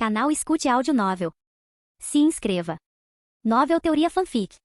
Canal Escute Áudio Novel. Se inscreva. Novel Teoria Fanfic.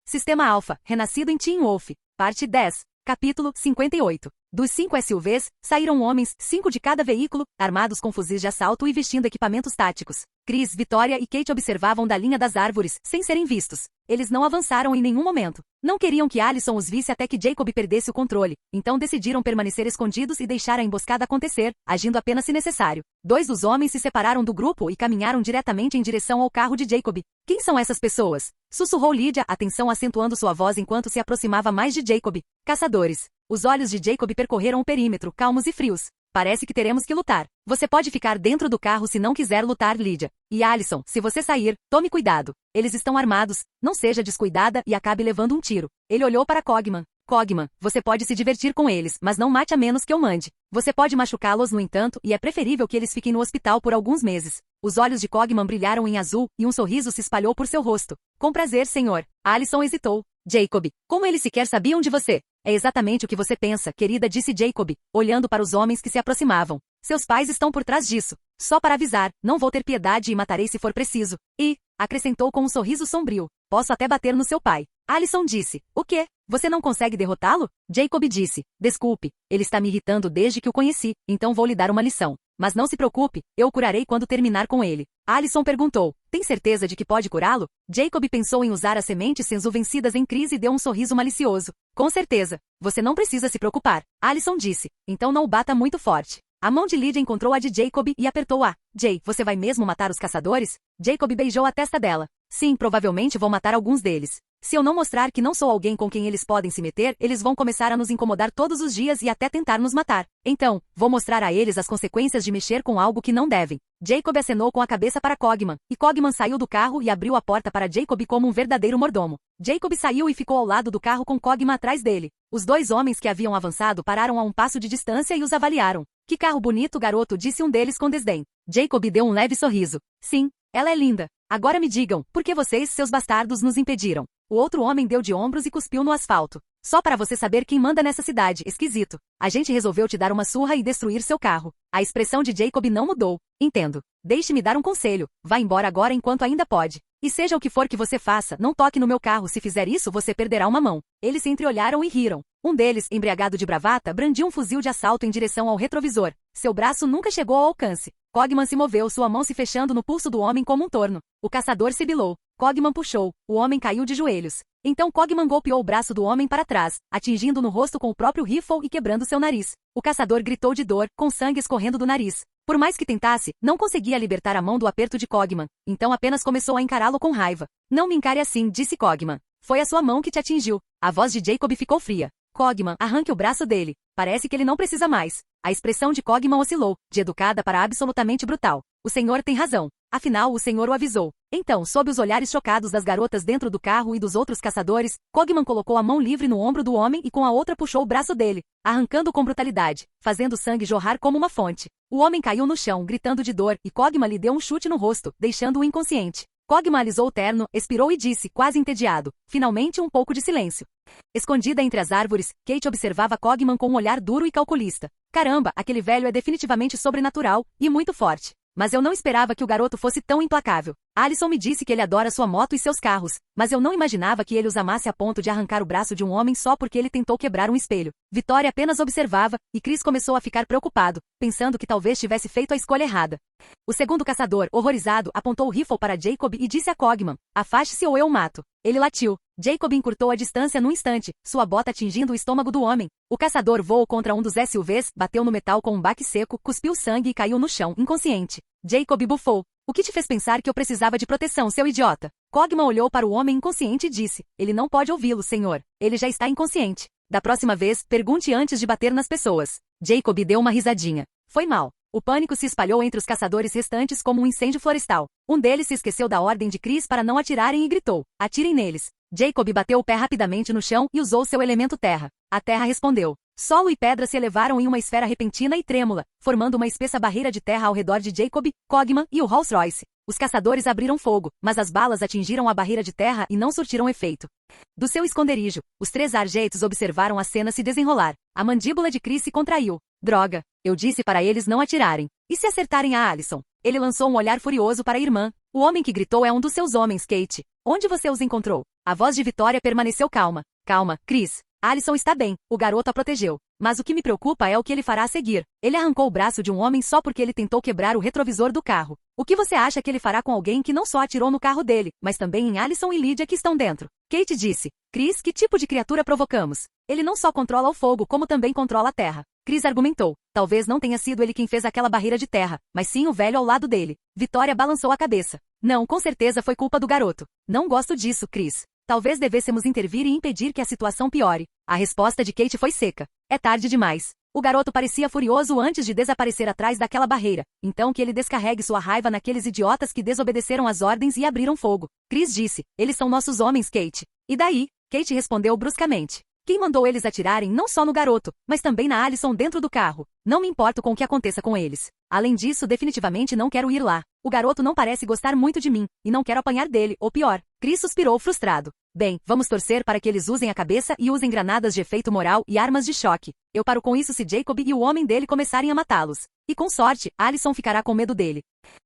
Sistema Alpha, renascido em Teen Wolf. Parte 10. Capítulo 58. Dos 5 SUVs, saíram homens, 5 de cada veículo, armados com fuzis de assalto e vestindo equipamentos táticos. Chris, Vitória e Kate observavam da linha das árvores, sem serem vistos. Eles não avançaram em nenhum momento. Não queriam que Allison os visse até que Jacob perdesse o controle, então decidiram permanecer escondidos e deixar a emboscada acontecer, agindo apenas se necessário. 2 dos homens se separaram do grupo e caminharam diretamente em direção ao carro de Jacob. Quem são essas pessoas? Sussurrou Lydia, a tensão acentuando sua voz enquanto se aproximava mais de Jacob. Caçadores. Os olhos de Jacob percorreram o perímetro, calmos e frios. Parece que teremos que lutar. Você pode ficar dentro do carro se não quiser lutar, Lydia. E Allison, se você sair, tome cuidado. Eles estão armados. Não seja descuidada e acabe levando um tiro. Ele olhou para Cogman. Cogman, você pode se divertir com eles, mas não mate a menos que eu mande. Você pode machucá-los, no entanto, e é preferível que eles fiquem no hospital por alguns meses. Os olhos de Cogman brilharam em azul, e um sorriso se espalhou por seu rosto. Com prazer, senhor. Allison hesitou. Jacob, como eles sequer sabiam de você? É exatamente o que você pensa, querida, disse Jacob, olhando para os homens que se aproximavam. Seus pais estão por trás disso. Só para avisar, não vou ter piedade e matarei se for preciso. E, acrescentou com um sorriso sombrio, posso até bater no seu pai. Allison disse, o quê? Você não consegue derrotá-lo? Jacob disse, desculpe, ele está me irritando desde que o conheci, então vou lhe dar uma lição. Mas não se preocupe, eu o curarei quando terminar com ele. Allison perguntou, tem certeza de que pode curá-lo? Jacob pensou em usar as sementes Senzu vencidas em Chris e deu um sorriso malicioso. Com certeza. Você não precisa se preocupar. Allison disse, então não o bata muito forte. A mão de Lydia encontrou a de Jacob e apertou-a. Jay, você vai mesmo matar os caçadores? Jacob beijou a testa dela. Sim, provavelmente vou matar alguns deles. Se eu não mostrar que não sou alguém com quem eles podem se meter, eles vão começar a nos incomodar todos os dias e até tentar nos matar. Então, vou mostrar a eles as consequências de mexer com algo que não devem. Jacob acenou com a cabeça para Cogman, e Cogman saiu do carro e abriu a porta para Jacob como um verdadeiro mordomo. Jacob saiu e ficou ao lado do carro com Cogman atrás dele. Os 2 homens que haviam avançado pararam a um passo de distância e os avaliaram. Que carro bonito, garoto, disse um deles com desdém. Jacob deu um leve sorriso. Sim, ela é linda. Agora me digam, por que vocês, seus bastardos, nos impediram? O outro homem deu de ombros e cuspiu no asfalto. Só para você saber quem manda nessa cidade, esquisito. A gente resolveu te dar uma surra e destruir seu carro. A expressão de Jacob não mudou. Entendo. Deixe-me dar um conselho. Vá embora agora enquanto ainda pode. E seja o que for que você faça, não toque no meu carro. Se fizer isso, você perderá uma mão. Eles se entreolharam e riram. Um deles, embriagado de bravata, brandiu um fuzil de assalto em direção ao retrovisor. Seu braço nunca chegou ao alcance. Cogman se moveu, sua mão se fechando no pulso do homem como um torno. O caçador sibilou. Cogman puxou. O homem caiu de joelhos. Então Cogman golpeou o braço do homem para trás, atingindo no rosto com o próprio rifle e quebrando seu nariz. O caçador gritou de dor, com sangue escorrendo do nariz. Por mais que tentasse, não conseguia libertar a mão do aperto de Cogman, então apenas começou a encará-lo com raiva. Não me encare assim, disse Cogman. Foi a sua mão que te atingiu. A voz de Jacob ficou fria. Cogman, arranque o braço dele. Parece que ele não precisa mais. A expressão de Cogman oscilou, de educada para absolutamente brutal. O senhor tem razão. Afinal, o senhor o avisou. Então, sob os olhares chocados das garotas dentro do carro e dos outros caçadores, Cogman colocou a mão livre no ombro do homem e com a outra puxou o braço dele, arrancando com brutalidade, fazendo sangue jorrar como uma fonte. O homem caiu no chão, gritando de dor, e Cogman lhe deu um chute no rosto, deixando-o inconsciente. Cogman alisou o terno, expirou e disse, quase entediado, finalmente um pouco de silêncio. Escondida entre as árvores, Kate observava Cogman com um olhar duro e calculista. Caramba, aquele velho é definitivamente sobrenatural, e muito forte. Mas eu não esperava que o garoto fosse tão implacável. Allison me disse que ele adora sua moto e seus carros, mas eu não imaginava que ele os amasse a ponto de arrancar o braço de um homem só porque ele tentou quebrar um espelho. Vitória apenas observava, e Chris começou a ficar preocupado, pensando que talvez tivesse feito a escolha errada. O segundo caçador, horrorizado, apontou o rifle para Jacob e disse a Cogman, afaste-se ou eu o mato. Ele latiu. Jacob encurtou a distância num instante, sua bota atingindo o estômago do homem. O caçador voou contra um dos SUVs, bateu no metal com um baque seco, cuspiu sangue e caiu no chão, inconsciente. Jacob bufou. O que te fez pensar que eu precisava de proteção, seu idiota? Cogman olhou para o homem inconsciente e disse, ele não pode ouvi-lo, senhor. Ele já está inconsciente. Da próxima vez, pergunte antes de bater nas pessoas. Jacob deu uma risadinha. Foi mal. O pânico se espalhou entre os caçadores restantes como um incêndio florestal. Um deles se esqueceu da ordem de Chris para não atirarem e gritou, atirem neles. Jacob bateu o pé rapidamente no chão e usou seu elemento terra. A terra respondeu. Solo e pedra se elevaram em uma esfera repentina e trêmula, formando uma espessa barreira de terra ao redor de Jacob, Cogman e o Rolls-Royce. Os caçadores abriram fogo, mas as balas atingiram a barreira de terra e não surtiram efeito. Do seu esconderijo, os 3 Argeitos observaram a cena se desenrolar. A mandíbula de Chris se contraiu. Droga, eu disse para eles não atirarem. E se acertarem a Allison? Ele lançou um olhar furioso para a irmã. O homem que gritou é um dos seus homens, Kate. Onde você os encontrou? A voz de Vitória permaneceu calma. Calma, Chris. Allison está bem, o garoto a protegeu. Mas o que me preocupa é o que ele fará a seguir. Ele arrancou o braço de um homem só porque ele tentou quebrar o retrovisor do carro. O que você acha que ele fará com alguém que não só atirou no carro dele, mas também em Allison e Lydia que estão dentro? Kate disse. Chris, que tipo de criatura provocamos? Ele não só controla o fogo como também controla a terra. Chris argumentou. Talvez não tenha sido ele quem fez aquela barreira de terra, mas sim o velho ao lado dele. Vitória balançou a cabeça. Não, com certeza foi culpa do garoto. Não gosto disso, Chris. Talvez devêssemos intervir e impedir que a situação piore. A resposta de Kate foi seca. É tarde demais. O garoto parecia furioso antes de desaparecer atrás daquela barreira. Então que ele descarregue sua raiva naqueles idiotas que desobedeceram às ordens e abriram fogo. Chris disse. Eles são nossos homens, Kate. E daí? Kate respondeu bruscamente. Quem mandou eles atirarem não só no garoto, mas também na Allison dentro do carro? Não me importo com o que aconteça com eles. Além disso, definitivamente não quero ir lá. O garoto não parece gostar muito de mim, e não quero apanhar dele, ou pior. Chris suspirou frustrado. Bem, vamos torcer para que eles usem a cabeça e usem granadas de efeito moral e armas de choque. Eu paro com isso se Jacob e o homem dele começarem a matá-los. E com sorte, Allison ficará com medo dele.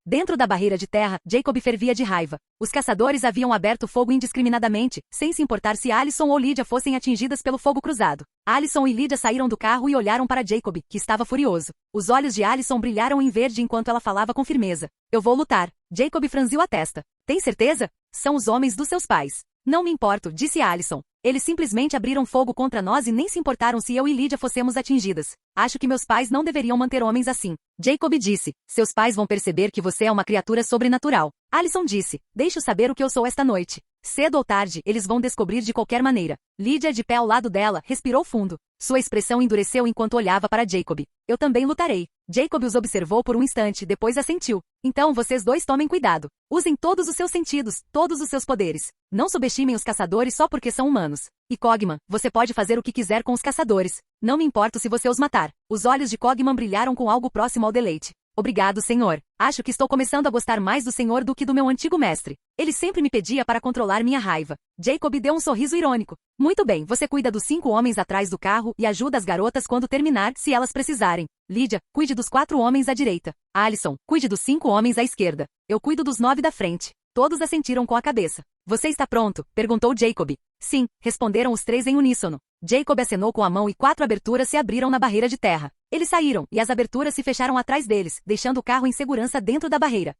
Dentro da barreira de terra, Jacob fervia de raiva. Os caçadores haviam aberto fogo indiscriminadamente, sem se importar se Allison ou Lydia fossem atingidas pelo fogo cruzado. Allison e Lydia saíram do carro e olharam para Jacob, que estava furioso. Os olhos de Allison brilharam em verde enquanto ela falava com firmeza. Eu vou lutar. Jacob franziu a testa. Tem certeza? São os homens dos seus pais. Não me importo, disse Allison. Eles simplesmente abriram fogo contra nós e nem se importaram se eu e Lydia fossemos atingidas. Acho que meus pais não deveriam manter homens assim. Jacob disse. Seus pais vão perceber que você é uma criatura sobrenatural. Allison disse. Deixe-o saber o que eu sou esta noite. Cedo ou tarde, eles vão descobrir de qualquer maneira. Lydia, de pé ao lado dela, respirou fundo. Sua expressão endureceu enquanto olhava para Jacob. Eu também lutarei. Jacob os observou por um instante, depois assentiu. Então vocês dois tomem cuidado. Usem todos os seus sentidos, todos os seus poderes. Não subestimem os caçadores só porque são humanos. E Cogman, você pode fazer o que quiser com os caçadores. Não me importo se você os matar. Os olhos de Cogman brilharam com algo próximo ao deleite. Obrigado, senhor. Acho que estou começando a gostar mais do senhor do que do meu antigo mestre. Ele sempre me pedia para controlar minha raiva. Jacob deu um sorriso irônico. Muito bem, você cuida dos 5 homens atrás do carro e ajuda as garotas quando terminar, se elas precisarem. Lydia, cuide dos 4 homens à direita. Allison, cuide dos 5 homens à esquerda. Eu cuido dos 9 da frente. Todos assentiram com a cabeça. Você está pronto? Perguntou Jacob. Sim, responderam os 3 em uníssono. Jacob acenou com a mão e 4 aberturas se abriram na barreira de terra. Eles saíram, e as aberturas se fecharam atrás deles, deixando o carro em segurança dentro da barreira.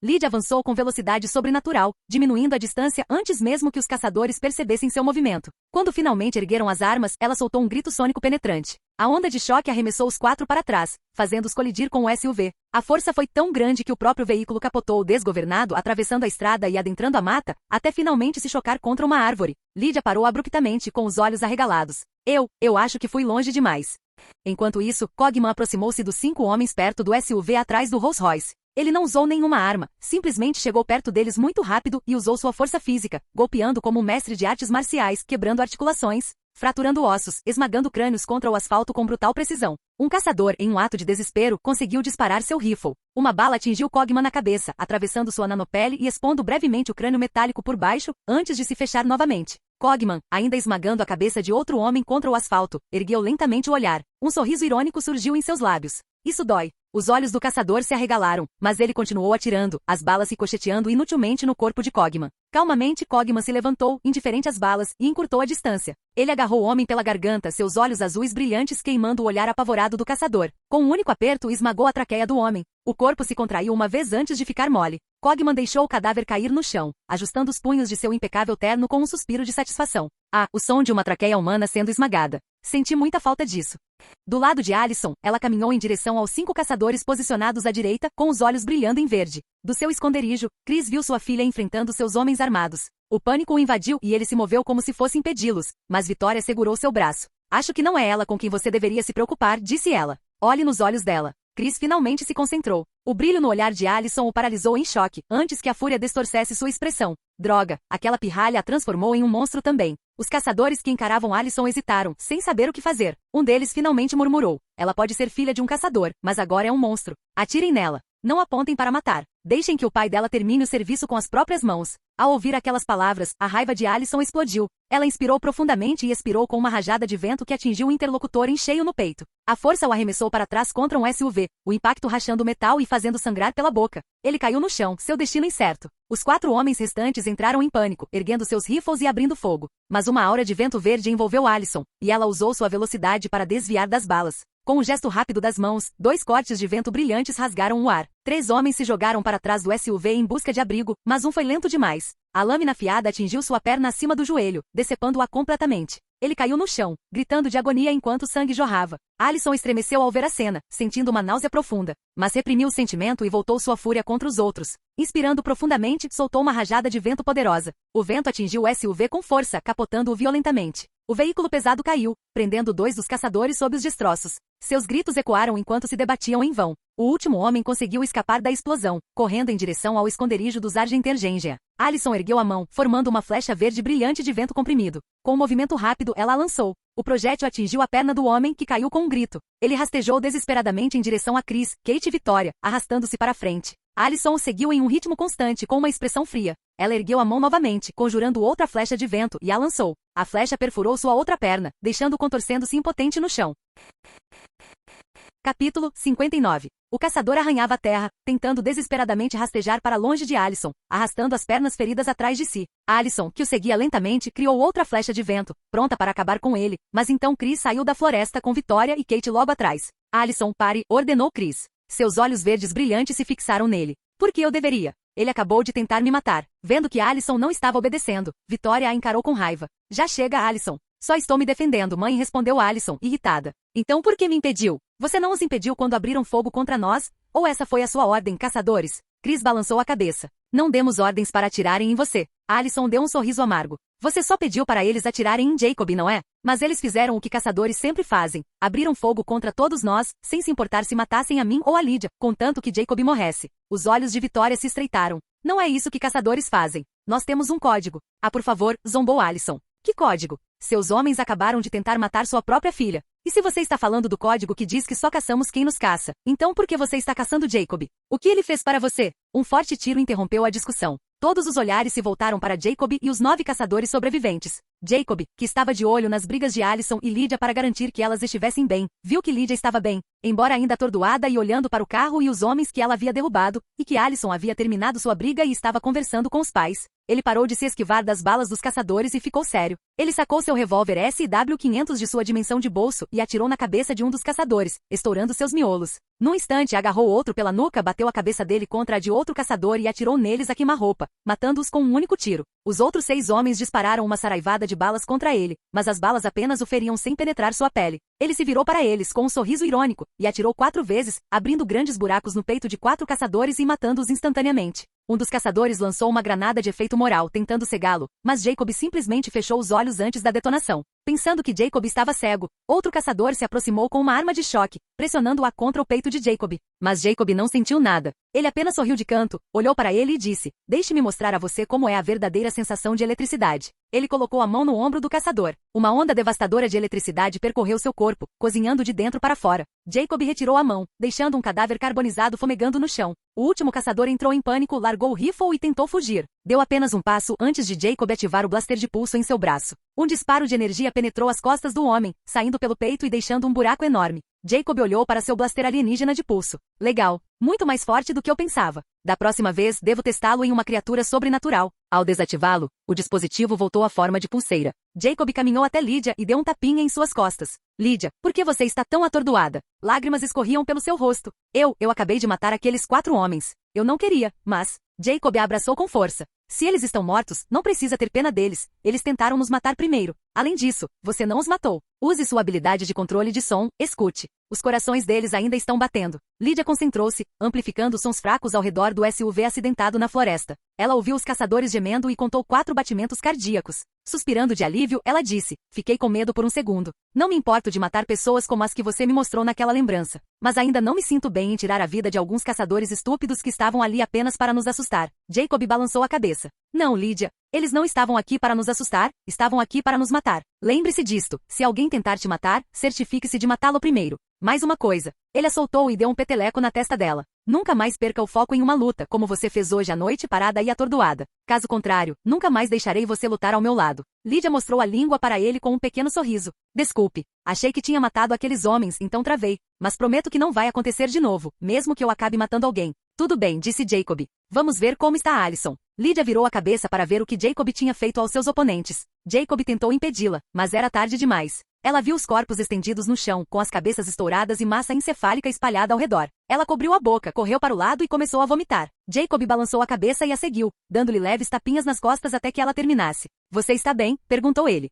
Lydia avançou com velocidade sobrenatural, diminuindo a distância antes mesmo que os caçadores percebessem seu movimento. Quando finalmente ergueram as armas, ela soltou um grito sônico penetrante. A onda de choque arremessou os 4 para trás, fazendo-os colidir com o SUV. A força foi tão grande que o próprio veículo capotou desgovernado, atravessando a estrada e adentrando a mata, até finalmente se chocar contra uma árvore. Lydia parou abruptamente, com os olhos arregalados. Eu acho que fui longe demais. Enquanto isso, Cogman aproximou-se dos 5 homens perto do SUV atrás do Rolls-Royce. Ele não usou nenhuma arma, simplesmente chegou perto deles muito rápido e usou sua força física, golpeando como um mestre de artes marciais, quebrando articulações, fraturando ossos, esmagando crânios contra o asfalto com brutal precisão. Um caçador, em um ato de desespero, conseguiu disparar seu rifle. Uma bala atingiu Cogman na cabeça, atravessando sua nanopele e expondo brevemente o crânio metálico por baixo, antes de se fechar novamente. Cogman, ainda esmagando a cabeça de outro homem contra o asfalto, ergueu lentamente o olhar. Um sorriso irônico surgiu em seus lábios. Isso dói. Os olhos do caçador se arregalaram, mas ele continuou atirando, as balas ricocheteando inutilmente no corpo de Cogman. Calmamente, Cogman se levantou, indiferente às balas, e encurtou a distância. Ele agarrou o homem pela garganta, seus olhos azuis brilhantes queimando o olhar apavorado do caçador. Com um único aperto, esmagou a traqueia do homem. O corpo se contraiu uma vez antes de ficar mole. Cogman deixou o cadáver cair no chão, ajustando os punhos de seu impecável terno com um suspiro de satisfação. Ah, o som de uma traqueia humana sendo esmagada. Senti muita falta disso. Do lado de Allison, ela caminhou em direção aos 5 caçadores posicionados à direita, com os olhos brilhando em verde. Do seu esconderijo, Chris viu sua filha enfrentando seus homens armados. O pânico o invadiu e ele se moveu como se fosse impedi-los, mas Vitória segurou seu braço. Acho que não é ela com quem você deveria se preocupar, disse ela. Olhe nos olhos dela. Chris finalmente se concentrou. O brilho no olhar de Allison o paralisou em choque, antes que a fúria distorcesse sua expressão. Droga, aquela pirralha a transformou em um monstro também. Os caçadores que encaravam Alyson hesitaram, sem saber o que fazer. Um deles finalmente murmurou. Ela pode ser filha de um caçador, mas agora é um monstro. Atirem nela. Não apontem para matar. Deixem que o pai dela termine o serviço com as próprias mãos. Ao ouvir aquelas palavras, a raiva de Alyson explodiu. Ela inspirou profundamente e expirou com uma rajada de vento que atingiu o interlocutor em cheio no peito. A força o arremessou para trás contra um SUV, o impacto rachando o metal e fazendo sangrar pela boca. Ele caiu no chão, seu destino incerto. Os 4 homens restantes entraram em pânico, erguendo seus rifles e abrindo fogo. Mas uma aura de vento verde envolveu Alyson, e ela usou sua velocidade para desviar das balas. Com um gesto rápido das mãos, 2 cortes de vento brilhantes rasgaram o ar. 3 homens se jogaram para trás do SUV em busca de abrigo, mas um foi lento demais. A lâmina afiada atingiu sua perna acima do joelho, decepando-a completamente. Ele caiu no chão, gritando de agonia enquanto o sangue jorrava. Alyson estremeceu ao ver a cena, sentindo uma náusea profunda, mas reprimiu o sentimento e voltou sua fúria contra os outros. Inspirando profundamente, soltou uma rajada de vento poderosa. O vento atingiu o SUV com força, capotando-o violentamente. O veículo pesado caiu, prendendo 2 dos caçadores sob os destroços. Seus gritos ecoaram enquanto se debatiam em vão. O último homem conseguiu escapar da explosão, correndo em direção ao esconderijo dos Argentergengia. Alyson ergueu a mão, formando uma flecha verde brilhante de vento comprimido. Com um movimento rápido, ela a lançou. O projétil atingiu a perna do homem, que caiu com um grito. Ele rastejou desesperadamente em direção a Chris, Kate e Victoria, arrastando-se para frente. Alyson o seguiu em um ritmo constante, com uma expressão fria. Ela ergueu a mão novamente, conjurando outra flecha de vento, e a lançou. A flecha perfurou sua outra perna, deixando-o contorcendo-se impotente no chão. Capítulo 59. O caçador arranhava a terra, tentando desesperadamente rastejar para longe de Alyson, arrastando as pernas feridas atrás de si. Alyson, que o seguia lentamente, criou outra flecha de vento, pronta para acabar com ele, mas então Chris saiu da floresta com Victoria e Kate logo atrás. Alyson, pare, ordenou Chris. Seus olhos verdes brilhantes se fixaram nele. Por que eu deveria? Ele acabou de tentar me matar. Vendo que Alyson não estava obedecendo, Victoria a encarou com raiva. Já chega, Alyson. Só estou me defendendo, mãe, respondeu Alyson, irritada. Então por que me impediu? Você não os impediu quando abriram fogo contra nós? Ou essa foi a sua ordem, caçadores? Chris balançou a cabeça. Não demos ordens para atirarem em você. Alyson deu um sorriso amargo. Você só pediu para eles atirarem em Jacob, não é? Mas eles fizeram o que caçadores sempre fazem. Abriram fogo contra todos nós, sem se importar se matassem a mim ou a Lydia, contanto que Jacob morresse. Os olhos de Victoria se estreitaram. Não é isso que caçadores fazem. Nós temos um código. Ah, por favor, zombou Alyson. Que código? Seus homens acabaram de tentar matar sua própria filha. E se você está falando do código que diz que só caçamos quem nos caça, então por que você está caçando Jacob? O que ele fez para você? Um forte tiro interrompeu a discussão. Todos os olhares se voltaram para Jacob e os 9 caçadores sobreviventes. Jacob, que estava de olho nas brigas de Alyson e Lydia para garantir que elas estivessem bem, viu que Lydia estava bem, embora ainda atordoada e olhando para o carro e os homens que ela havia derrubado, e que Alyson havia terminado sua briga e estava conversando com os pais. Ele parou de se esquivar das balas dos caçadores e ficou sério. Ele sacou seu revólver SW-500 de sua dimensão de bolso e atirou na cabeça de um dos caçadores, estourando seus miolos. Num instante agarrou outro pela nuca, bateu a cabeça dele contra a de outro caçador e atirou neles a queima-roupa, matando-os com um único tiro. Os outros 6 homens dispararam uma saraivada de balas contra ele, mas as balas apenas o feriam sem penetrar sua pele. Ele se virou para eles com um sorriso irônico, e atirou 4 vezes, abrindo grandes buracos no peito de 4 caçadores e matando-os instantaneamente. Um dos caçadores lançou uma granada de efeito moral, tentando cegá-lo, mas Jacob simplesmente fechou os olhos antes da detonação. Pensando que Jacob estava cego, outro caçador se aproximou com uma arma de choque, pressionando-a contra o peito de Jacob. Mas Jacob não sentiu nada. Ele apenas sorriu de canto, olhou para ele e disse: "Deixe-me mostrar a você como é a verdadeira sensação de eletricidade." Ele colocou a mão no ombro do caçador. Uma onda devastadora de eletricidade percorreu seu corpo, cozinhando de dentro para fora. Jacob retirou a mão, deixando um cadáver carbonizado fumegando no chão. O último caçador entrou em pânico, largou o rifle e tentou fugir. Deu apenas um passo antes de Jacob ativar o blaster de pulso em seu braço. Um disparo de energia penetrou as costas do homem, saindo pelo peito e deixando um buraco enorme. Jacob olhou para seu blaster alienígena de pulso. Legal. Muito mais forte do que eu pensava. Da próxima vez, devo testá-lo em uma criatura sobrenatural. Ao desativá-lo, o dispositivo voltou à forma de pulseira. Jacob caminhou até Lydia e deu um tapinha em suas costas. Lydia, por que você está tão atordoada? Lágrimas escorriam pelo seu rosto. Eu acabei de matar aqueles 4 homens. Eu não queria, mas... Jacob a abraçou com força. Se eles estão mortos, não precisa ter pena deles. Eles tentaram nos matar primeiro. Além disso, você não os matou. Use sua habilidade de controle de som, escute. Os corações deles ainda estão batendo. Lydia concentrou-se, amplificando sons fracos ao redor do SUV acidentado na floresta. Ela ouviu os caçadores gemendo e contou 4 batimentos cardíacos. Suspirando de alívio, ela disse: fiquei com medo por um segundo. Não me importo de matar pessoas como as que você me mostrou naquela lembrança. Mas ainda não me sinto bem em tirar a vida de alguns caçadores estúpidos que estavam ali apenas para nos assustar. Jacob balançou a cabeça. Não, Lydia. Eles não estavam aqui para nos assustar, estavam aqui para nos matar. Lembre-se disto: se alguém tentar te matar, certifique-se de matá-lo primeiro. Mais uma coisa. Ele a soltou e deu um peteleco na testa dela. Nunca mais perca o foco em uma luta, como você fez hoje à noite, parada e atordoada. Caso contrário, nunca mais deixarei você lutar ao meu lado. Lydia mostrou a língua para ele com um pequeno sorriso. Desculpe. Achei que tinha matado aqueles homens, então travei. Mas prometo que não vai acontecer de novo, mesmo que eu acabe matando alguém. Tudo bem, disse Jacob. Vamos ver como está Alison. Lydia virou a cabeça para ver o que Jacob tinha feito aos seus oponentes. Jacob tentou impedi-la, mas era tarde demais. Ela viu os corpos estendidos no chão, com as cabeças estouradas e massa encefálica espalhada ao redor. Ela cobriu a boca, correu para o lado e começou a vomitar. Jacob balançou a cabeça e a seguiu, dando-lhe leves tapinhas nas costas até que ela terminasse. Você está bem? Perguntou ele.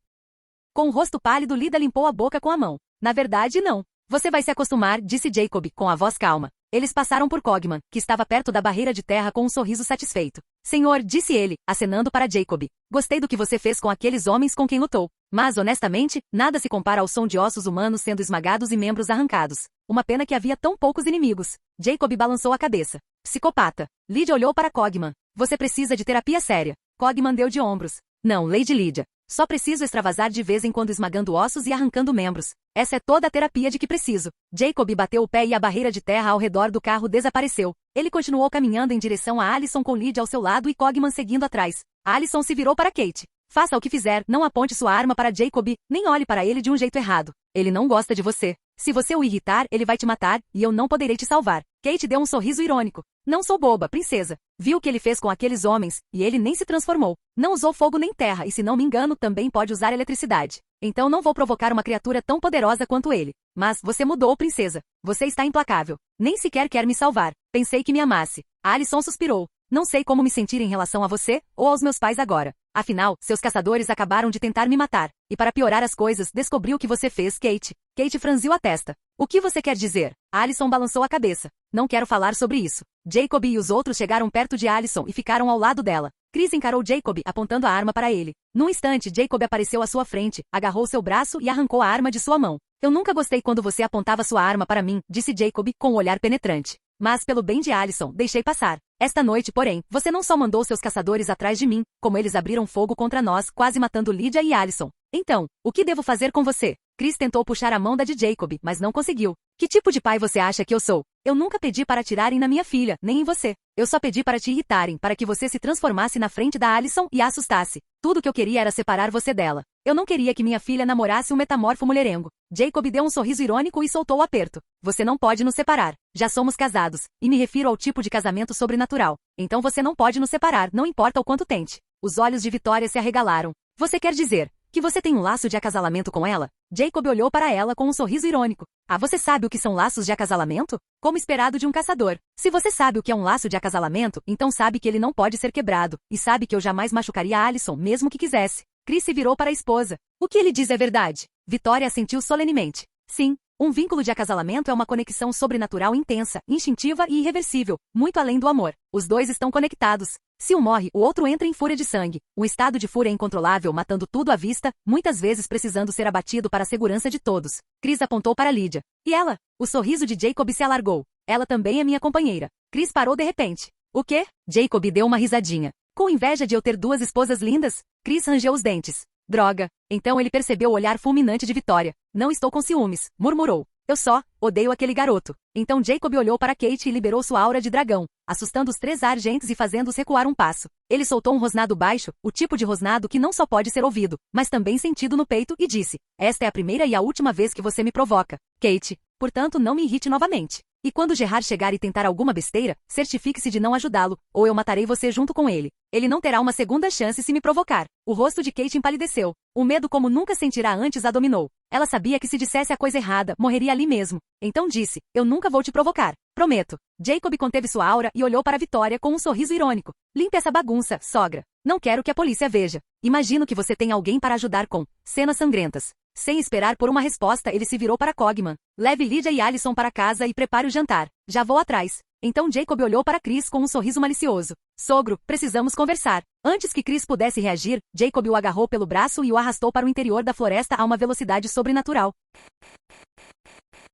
Com o rosto pálido, Lydia limpou a boca com a mão. Na verdade, não. Você vai se acostumar, disse Jacob, com a voz calma. Eles passaram por Cogman, que estava perto da barreira de terra com um sorriso satisfeito. Senhor, disse ele, acenando para Jacob. Gostei do que você fez com aqueles homens com quem lutou. Mas, honestamente, nada se compara ao som de ossos humanos sendo esmagados e membros arrancados. Uma pena que havia tão poucos inimigos. Jacob balançou a cabeça. Psicopata. Lydia olhou para Cogman. Você precisa de terapia séria. Cogman deu de ombros. Não, Lady Lydia. Só preciso extravasar de vez em quando esmagando ossos e arrancando membros. Essa é toda a terapia de que preciso. Jacob bateu o pé e a barreira de terra ao redor do carro desapareceu. Ele continuou caminhando em direção a Alison com Lydia ao seu lado e Cogman seguindo atrás. Alison se virou para Kate. Faça o que fizer, não aponte sua arma para Jacob, nem olhe para ele de um jeito errado. Ele não gosta de você. Se você o irritar, ele vai te matar, e eu não poderei te salvar. Kate deu um sorriso irônico. Não sou boba, princesa. Viu o que ele fez com aqueles homens, e ele nem se transformou. Não usou fogo nem terra, e se não me engano, também pode usar eletricidade. Então não vou provocar uma criatura tão poderosa quanto ele. Mas você mudou, princesa. Você está implacável. Nem sequer quer me salvar. Pensei que me amasse. Alison suspirou. Não sei como me sentir em relação a você, ou aos meus pais agora. Afinal, seus caçadores acabaram de tentar me matar. E para piorar as coisas, descobri o que você fez, Kate. Kate franziu a testa. O que você quer dizer? Alison balançou a cabeça. Não quero falar sobre isso. Jacob e os outros chegaram perto de Alison e ficaram ao lado dela. Chris encarou Jacob, apontando a arma para ele. Num instante, Jacob apareceu à sua frente, agarrou seu braço e arrancou a arma de sua mão. Eu nunca gostei quando você apontava sua arma para mim, disse Jacob, com um olhar penetrante. Mas, pelo bem de Alison, deixei passar. Esta noite, porém, você não só mandou seus caçadores atrás de mim, como eles abriram fogo contra nós, quase matando Lydia e Alison. Então, o que devo fazer com você? Chris tentou puxar a mão da de Jacob, mas não conseguiu. Que tipo de pai você acha que eu sou? Eu nunca pedi para atirarem na minha filha, nem em você. Eu só pedi para te irritarem, para que você se transformasse na frente da Alison e a assustasse. Tudo que eu queria era separar você dela. Eu não queria que minha filha namorasse um metamorfo mulherengo. Jacob deu um sorriso irônico e soltou o aperto. Você não pode nos separar. Já somos casados, e me refiro ao tipo de casamento sobrenatural. Então você não pode nos separar, não importa o quanto tente. Os olhos de Vitória se arregalaram. Você quer dizer que você tem um laço de acasalamento com ela? Jacob olhou para ela com um sorriso irônico. Ah, você sabe o que são laços de acasalamento? Como esperado de um caçador. Se você sabe o que é um laço de acasalamento, então sabe que ele não pode ser quebrado, e sabe que eu jamais machucaria a Alison, mesmo que quisesse. Chris se virou para a esposa. O que ele diz é verdade. Vitória assentiu solenemente. Sim, um vínculo de acasalamento é uma conexão sobrenatural intensa, instintiva e irreversível, muito além do amor. Os dois estão conectados. Se um morre, o outro entra em fúria de sangue. Um estado de fúria incontrolável, matando tudo à vista, muitas vezes precisando ser abatido para a segurança de todos. Chris apontou para Lydia. E ela? O sorriso de Jacob se alargou. Ela também é minha companheira. Chris parou de repente. O quê? Jacob deu uma risadinha. Com inveja de eu ter 2 esposas lindas? Chris rangeu os dentes. Droga. Então ele percebeu o olhar fulminante de Vitória. Não estou com ciúmes, murmurou. Eu só odeio aquele garoto. Então Jacob olhou para Kate e liberou sua aura de dragão, assustando os 3 agentes e fazendo-os recuar um passo. Ele soltou um rosnado baixo, o tipo de rosnado que não só pode ser ouvido, mas também sentido no peito, e disse: Esta é a primeira e a última vez que você me provoca, Kate. Portanto, não me irrite novamente. E quando Gerard chegar e tentar alguma besteira, certifique-se de não ajudá-lo, ou eu matarei você junto com ele. Ele não terá uma segunda chance se me provocar. O rosto de Kate empalideceu. O medo como nunca sentirá antes a dominou. Ela sabia que se dissesse a coisa errada, morreria ali mesmo. Então disse: Eu nunca vou te provocar. Prometo. Jacob conteve sua aura e olhou para Vitória com um sorriso irônico. Limpe essa bagunça, sogra. Não quero que a polícia veja. Imagino que você tem alguém para ajudar com cenas sangrentas. Sem esperar por uma resposta, ele se virou para Cogman. Leve Lydia e Allison para casa e prepare o jantar. Já vou atrás. Então Jacob olhou para Chris com um sorriso malicioso. Sogro, precisamos conversar. Antes que Chris pudesse reagir, Jacob o agarrou pelo braço e o arrastou para o interior da floresta a uma velocidade sobrenatural.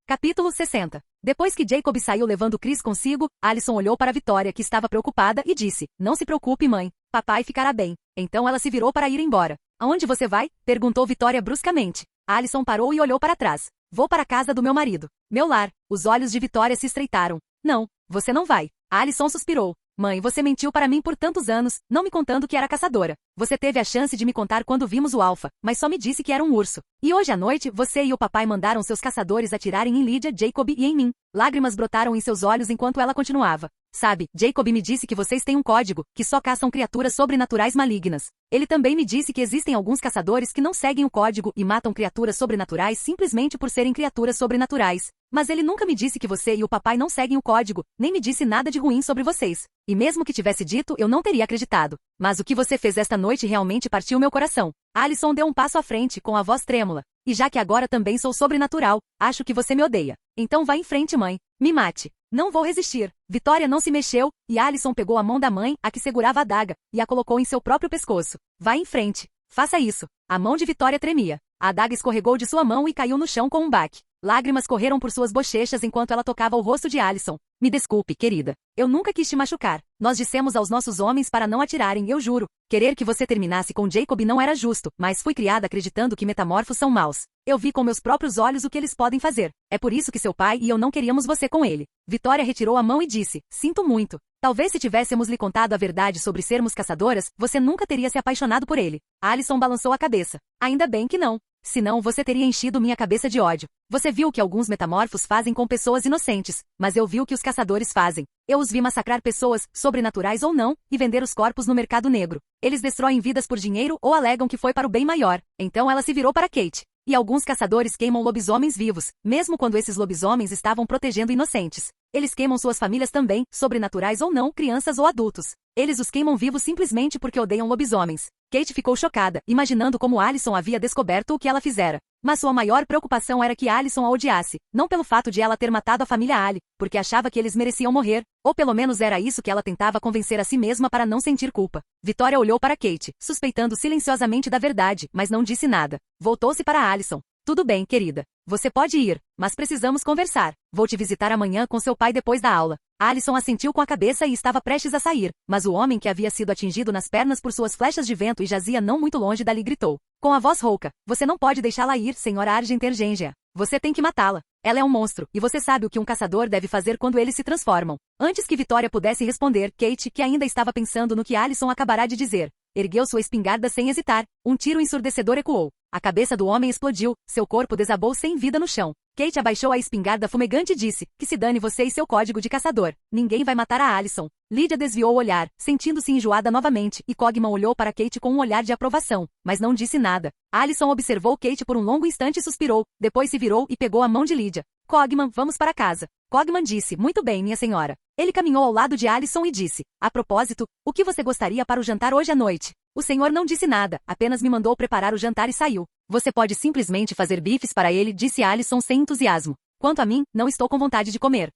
Capítulo 60. Depois que Jacob saiu levando Chris consigo, Allison olhou para Vitória, que estava preocupada, e disse: Não se preocupe, mãe. Papai ficará bem. Então ela se virou para ir embora. Aonde você vai? Perguntou Vitória bruscamente. Allison parou e olhou para trás. Vou para a casa do meu marido. Meu lar. Os olhos de Vitória se estreitaram. Não, você não vai. Allison suspirou. Mãe, você mentiu para mim por tantos anos, não me contando que era caçadora. Você teve a chance de me contar quando vimos o Alpha, mas só me disse que era um urso. E hoje à noite, você e o papai mandaram seus caçadores atirarem em Lydia, Jacob e em mim. Lágrimas brotaram em seus olhos enquanto ela continuava. Sabe, Jacob me disse que vocês têm um código, que só caçam criaturas sobrenaturais malignas. Ele também me disse que existem alguns caçadores que não seguem o código e matam criaturas sobrenaturais simplesmente por serem criaturas sobrenaturais. Mas ele nunca me disse que você e o papai não seguem o código, nem me disse nada de ruim sobre vocês. E mesmo que tivesse dito, eu não teria acreditado. Mas o que você fez esta noite realmente partiu meu coração. Allison deu um passo à frente, com a voz trêmula. E já que agora também sou sobrenatural, acho que você me odeia. Então vá em frente, mãe. Me mate. Não vou resistir. Vitória não se mexeu, e Allison pegou a mão da mãe, a que segurava a adaga, e a colocou em seu próprio pescoço. Vá em frente. Faça isso. A mão de Vitória tremia. A adaga escorregou de sua mão e caiu no chão com um baque. Lágrimas correram por suas bochechas enquanto ela tocava o rosto de Allison. Me desculpe, querida. Eu nunca quis te machucar. Nós dissemos aos nossos homens para não atirarem, eu juro. Querer que você terminasse com Jacob não era justo, mas fui criada acreditando que metamorfos são maus. Eu vi com meus próprios olhos o que eles podem fazer. É por isso que seu pai e eu não queríamos você com ele. Vitória retirou a mão e disse: Sinto muito. Talvez se tivéssemos lhe contado a verdade sobre sermos caçadoras, você nunca teria se apaixonado por ele. Allison balançou a cabeça. Ainda bem que não. Senão você teria enchido minha cabeça de ódio. Você viu o que alguns metamorfos fazem com pessoas inocentes, mas eu vi o que os caçadores fazem. Eu os vi massacrar pessoas, sobrenaturais ou não, e vender os corpos no mercado negro. Eles destroem vidas por dinheiro ou alegam que foi para o bem maior. Então ela se virou para Kate. E alguns caçadores queimam lobisomens vivos, mesmo quando esses lobisomens estavam protegendo inocentes. Eles queimam suas famílias também, sobrenaturais ou não, crianças ou adultos. Eles os queimam vivos simplesmente porque odeiam lobisomens. Kate ficou chocada, imaginando como Allison havia descoberto o que ela fizera. Mas sua maior preocupação era que Allison a odiasse, não pelo fato de ela ter matado a família Ali, porque achava que eles mereciam morrer, ou pelo menos era isso que ela tentava convencer a si mesma para não sentir culpa. Vitória olhou para Kate, suspeitando silenciosamente da verdade, mas não disse nada. Voltou-se para Allison. Tudo bem, querida. Você pode ir, mas precisamos conversar. Vou te visitar amanhã com seu pai depois da aula. Allison assentiu com a cabeça e estava prestes a sair, mas o homem que havia sido atingido nas pernas por suas flechas de vento e jazia não muito longe dali gritou. Com a voz rouca, você não pode deixá-la ir, senhora Argentergengia. Você tem que matá-la. Ela é um monstro, e você sabe o que um caçador deve fazer quando eles se transformam. Antes que Vitória pudesse responder, Kate, que ainda estava pensando no que Allison acabará de dizer, ergueu sua espingarda sem hesitar. Um tiro ensurdecedor ecoou. A cabeça do homem explodiu, seu corpo desabou sem vida no chão. Kate abaixou a espingarda fumegante e disse, que se dane você e seu código de caçador. Ninguém vai matar a Allison. Lydia desviou o olhar, sentindo-se enjoada novamente, e Cogman olhou para Kate com um olhar de aprovação, mas não disse nada. Allison observou Kate por um longo instante e suspirou, depois se virou e pegou a mão de Lydia. Cogman, vamos para casa. Cogman disse, muito bem, minha senhora. Ele caminhou ao lado de Allison e disse, a propósito, o que você gostaria para o jantar hoje à noite? O senhor não disse nada, apenas me mandou preparar o jantar e saiu. Você pode simplesmente fazer bifes para ele, disse Allison sem entusiasmo. Quanto a mim, não estou com vontade de comer.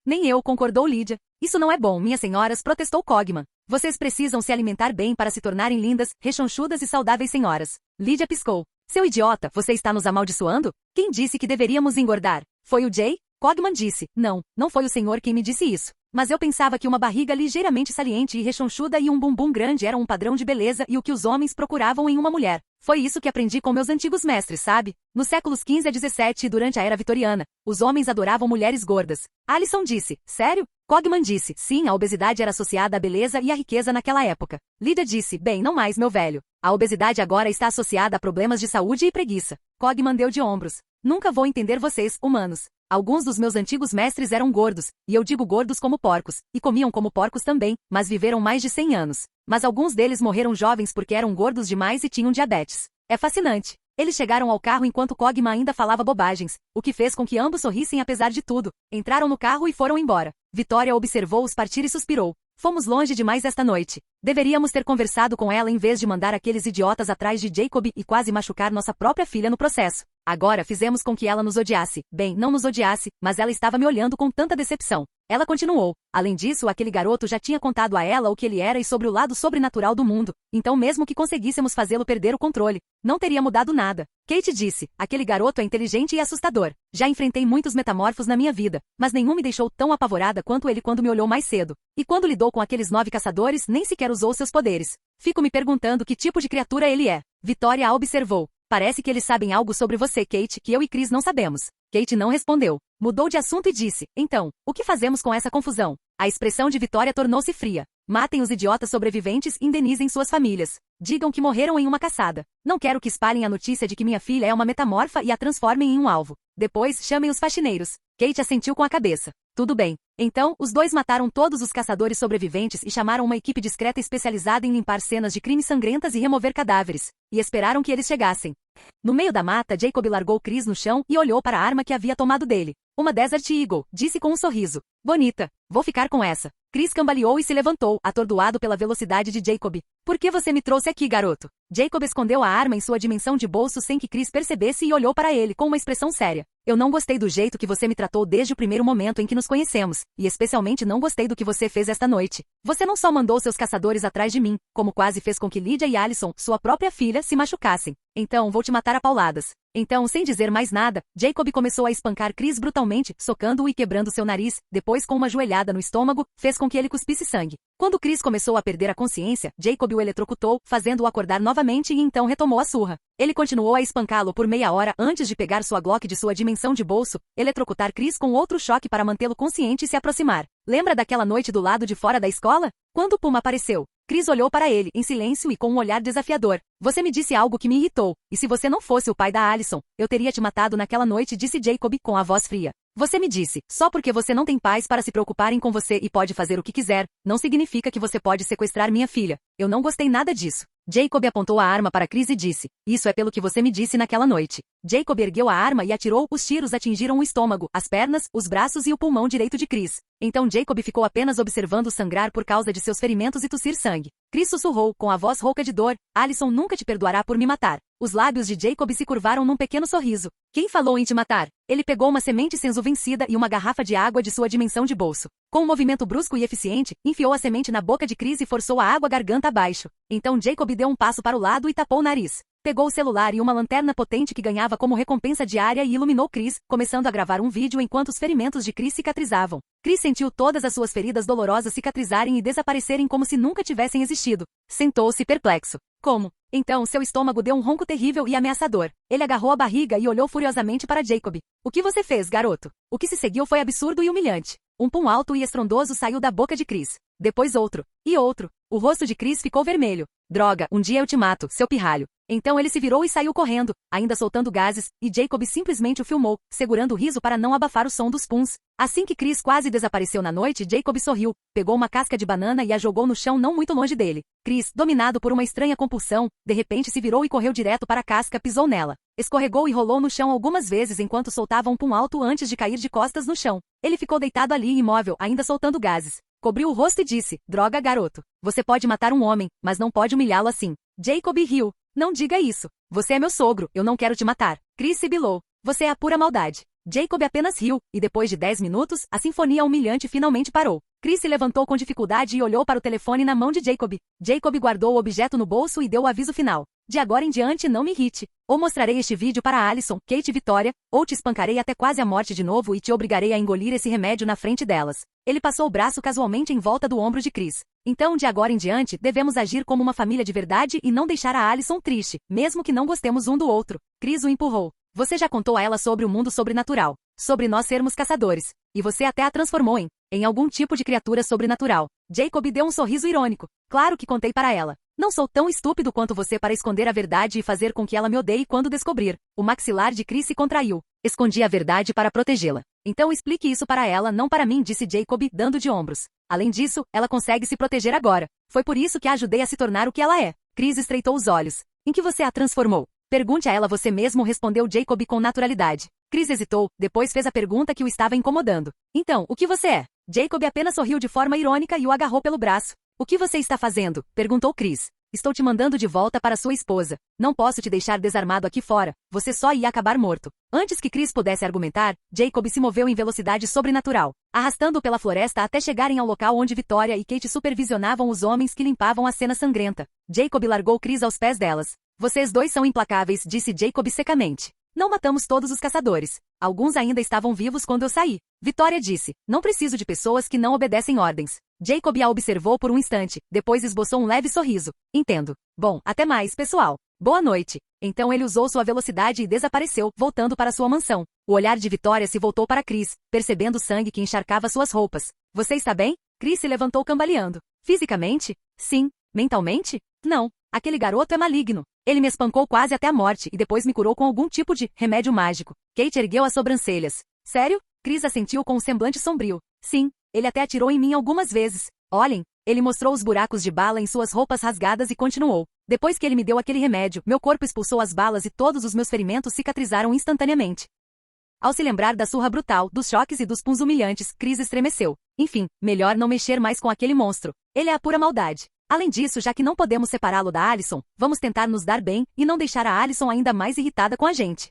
Nem eu, concordou Lydia. Isso não é bom, minhas senhoras, protestou Cogman. Vocês precisam se alimentar bem para se tornarem lindas, rechonchudas e saudáveis senhoras. Lydia piscou. Seu idiota, você está nos amaldiçoando? Quem disse que deveríamos engordar? Foi o Jay? Cogman disse, não foi o senhor quem me disse isso. Mas eu pensava que uma barriga ligeiramente saliente e rechonchuda e um bumbum grande eram um padrão de beleza e o que os homens procuravam em uma mulher. Foi isso que aprendi com meus antigos mestres, sabe? Nos séculos XV a XVII e durante a era vitoriana, os homens adoravam mulheres gordas. Allison disse, sério? Cogman disse, sim, a obesidade era associada à beleza e à riqueza naquela época. Lydia disse, bem, não mais, meu velho. A obesidade agora está associada a problemas de saúde e preguiça. Cogman deu de ombros. Nunca vou entender vocês, humanos. Alguns dos meus antigos mestres eram gordos, e eu digo gordos como porcos, e comiam como porcos também, mas viveram mais de 100 anos. Mas alguns deles morreram jovens porque eram gordos demais e tinham diabetes. É fascinante. Eles chegaram ao carro enquanto Cogman ainda falava bobagens, o que fez com que ambos sorrissem apesar de tudo. Entraram no carro e foram embora. Vitória observou-os partir e suspirou. Fomos longe demais esta noite. Deveríamos ter conversado com ela em vez de mandar aqueles idiotas atrás de Jacob e quase machucar nossa própria filha no processo. Agora fizemos com que ela nos odiasse. Bem, não nos odiasse, mas ela estava me olhando com tanta decepção. Ela continuou. Além disso, aquele garoto já tinha contado a ela o que ele era e sobre o lado sobrenatural do mundo. Então mesmo que conseguíssemos fazê-lo perder o controle, não teria mudado nada. Kate disse, aquele garoto é inteligente e assustador. Já enfrentei muitos metamorfos na minha vida, mas nenhum me deixou tão apavorada quanto ele quando me olhou mais cedo. E quando lidou com aqueles 9 caçadores, nem sequer usou seus poderes. Fico me perguntando que tipo de criatura ele é. Vitória a observou. Parece que eles sabem algo sobre você, Kate, que eu e Chris não sabemos. Kate não respondeu. Mudou de assunto e disse, então, o que fazemos com essa confusão? A expressão de Vitória tornou-se fria. Matem os idiotas sobreviventes e indenizem suas famílias. Digam que morreram em uma caçada. Não quero que espalhem a notícia de que minha filha é uma metamorfa e a transformem em um alvo. Depois, chamem os faxineiros. Kate assentiu com a cabeça. Tudo bem. Então, os dois mataram todos os caçadores sobreviventes e chamaram uma equipe discreta especializada em limpar cenas de crimes sangrentas e remover cadáveres. E esperaram que eles chegassem. No meio da mata, Jacob largou Chris no chão e olhou para a arma que havia tomado dele. Uma Desert Eagle, disse com um sorriso. Bonita. Vou ficar com essa. Chris cambaleou e se levantou, atordoado pela velocidade de Jacob. Por que você me trouxe aqui, garoto? Jacob escondeu a arma em sua dimensão de bolso sem que Chris percebesse e olhou para ele com uma expressão séria. Eu não gostei do jeito que você me tratou desde o primeiro momento em que nos conhecemos, e especialmente não gostei do que você fez esta noite. Você não só mandou seus caçadores atrás de mim, como quase fez com que Lydia e Alison, sua própria filha, se machucassem. Então vou te matar a pauladas. Então, sem dizer mais nada, Jacob começou a espancar Chris brutalmente, socando-o e quebrando seu nariz, depois com uma joelhada no estômago, fez com que ele cuspisse sangue. Quando Chris começou a perder a consciência, Jacob o eletrocutou, fazendo-o acordar novamente e então retomou a surra. Ele continuou a espancá-lo por meia hora antes de pegar sua Glock de sua dimensão de bolso, eletrocutar Chris com outro choque para mantê-lo consciente e se aproximar. Lembra daquela noite do lado de fora da escola? Quando Puma apareceu? Chris olhou para ele, em silêncio e com um olhar desafiador. Você me disse algo que me irritou, e se você não fosse o pai da Alison, eu teria te matado naquela noite, disse Jacob com a voz fria. Você me disse, só porque você não tem pais para se preocuparem com você e pode fazer o que quiser, não significa que você pode sequestrar minha filha. Eu não gostei nada disso. Jacob apontou a arma para Chris e disse, isso é pelo que você me disse naquela noite. Jacob ergueu a arma e atirou, os tiros atingiram o estômago, as pernas, os braços e o pulmão direito de Chris. Então Jacob ficou apenas observando sangrar por causa de seus ferimentos e tossir sangue. Chris sussurrou, com a voz rouca de dor, Alison nunca te perdoará por me matar. Os lábios de Jacob se curvaram num pequeno sorriso. Quem falou em te matar? Ele pegou uma semente senzu vencida e uma garrafa de água de sua dimensão de bolso. Com um movimento brusco e eficiente, enfiou a semente na boca de Chris e forçou a água garganta abaixo. Então Jacob deu um passo para o lado e tapou o nariz. Pegou o celular e uma lanterna potente que ganhava como recompensa diária e iluminou Chris, começando a gravar um vídeo enquanto os ferimentos de Chris cicatrizavam. Chris sentiu todas as suas feridas dolorosas cicatrizarem e desaparecerem como se nunca tivessem existido. Sentou-se perplexo. Como? Então seu estômago deu um ronco terrível e ameaçador. Ele agarrou a barriga e olhou furiosamente para Jacob. O que você fez, garoto? O que se seguiu foi absurdo e humilhante. Um pum alto e estrondoso saiu da boca de Chris. Depois outro. E outro. O rosto de Chris ficou vermelho. Droga, um dia eu te mato, seu pirralho. Então ele se virou e saiu correndo, ainda soltando gases, e Jacob simplesmente o filmou, segurando o riso para não abafar o som dos puns. Assim que Chris quase desapareceu na noite, Jacob sorriu, pegou uma casca de banana e a jogou no chão não muito longe dele. Chris, dominado por uma estranha compulsão, de repente se virou e correu direto para a casca, pisou nela. Escorregou e rolou no chão algumas vezes enquanto soltava um pum alto antes de cair de costas no chão. Ele ficou deitado ali imóvel, ainda soltando gases. Cobriu o rosto e disse, droga, garoto. Você pode matar um homem, mas não pode humilhá-lo assim. Jacob riu. Não diga isso. Você é meu sogro, eu não quero te matar. Chris sibilou. Você é a pura maldade. Jacob apenas riu, e depois de 10 minutos, a sinfonia humilhante finalmente parou. Chris se levantou com dificuldade e olhou para o telefone na mão de Jacob. Jacob guardou o objeto no bolso e deu o aviso final. De agora em diante não me irrite. Ou mostrarei este vídeo para Alison, Kate e Vitória, ou te espancarei até quase a morte de novo e te obrigarei a engolir esse remédio na frente delas. Ele passou o braço casualmente em volta do ombro de Chris. Então, de agora em diante, devemos agir como uma família de verdade e não deixar a Alison triste, mesmo que não gostemos um do outro. Chris o empurrou. Você já contou a ela sobre o mundo sobrenatural, sobre nós sermos caçadores, e você até a transformou em algum tipo de criatura sobrenatural. Jacob deu um sorriso irônico. Claro que contei para ela. Não sou tão estúpido quanto você para esconder a verdade e fazer com que ela me odeie quando descobrir. O maxilar de Chris se contraiu. Escondi a verdade para protegê-la. Então explique isso para ela, não para mim, disse Jacob, dando de ombros. Além disso, ela consegue se proteger agora. Foi por isso que a ajudei a se tornar o que ela é. Chris estreitou os olhos. Em que você a transformou? Pergunte a ela você mesmo, respondeu Jacob com naturalidade. Chris hesitou, depois fez a pergunta que o estava incomodando. Então, o que você é? Jacob apenas sorriu de forma irônica e o agarrou pelo braço. O que você está fazendo? Perguntou Chris. Estou te mandando de volta para sua esposa. Não posso te deixar desarmado aqui fora. Você só ia acabar morto. Antes que Chris pudesse argumentar, Jacob se moveu em velocidade sobrenatural, arrastando-o pela floresta até chegarem ao local onde Victoria e Kate supervisionavam os homens que limpavam a cena sangrenta. Jacob largou Chris aos pés delas. Vocês dois são implacáveis, disse Jacob secamente. Não matamos todos os caçadores. Alguns ainda estavam vivos quando eu saí. Victoria disse, não preciso de pessoas que não obedecem ordens. Jacob a observou por um instante, depois esboçou um leve sorriso. Entendo. Bom, até mais, pessoal. Boa noite. Então ele usou sua velocidade e desapareceu, voltando para sua mansão. O olhar de Victoria se voltou para Chris, percebendo o sangue que encharcava suas roupas. Você está bem? Chris se levantou cambaleando. Fisicamente? Sim. Mentalmente? Não. Aquele garoto é maligno. Ele me espancou quase até a morte e depois me curou com algum tipo de remédio mágico. Kate ergueu as sobrancelhas. Sério? Chris assentiu com um semblante sombrio. Sim, ele até atirou em mim algumas vezes. Olhem, ele mostrou os buracos de bala em suas roupas rasgadas e continuou. Depois que ele me deu aquele remédio, meu corpo expulsou as balas e todos os meus ferimentos cicatrizaram instantaneamente. Ao se lembrar da surra brutal, dos choques e dos puns humilhantes, Chris estremeceu. Enfim, melhor não mexer mais com aquele monstro. Ele é a pura maldade. Além disso, já que não podemos separá-lo da Alison, vamos tentar nos dar bem e não deixar a Alison ainda mais irritada com a gente.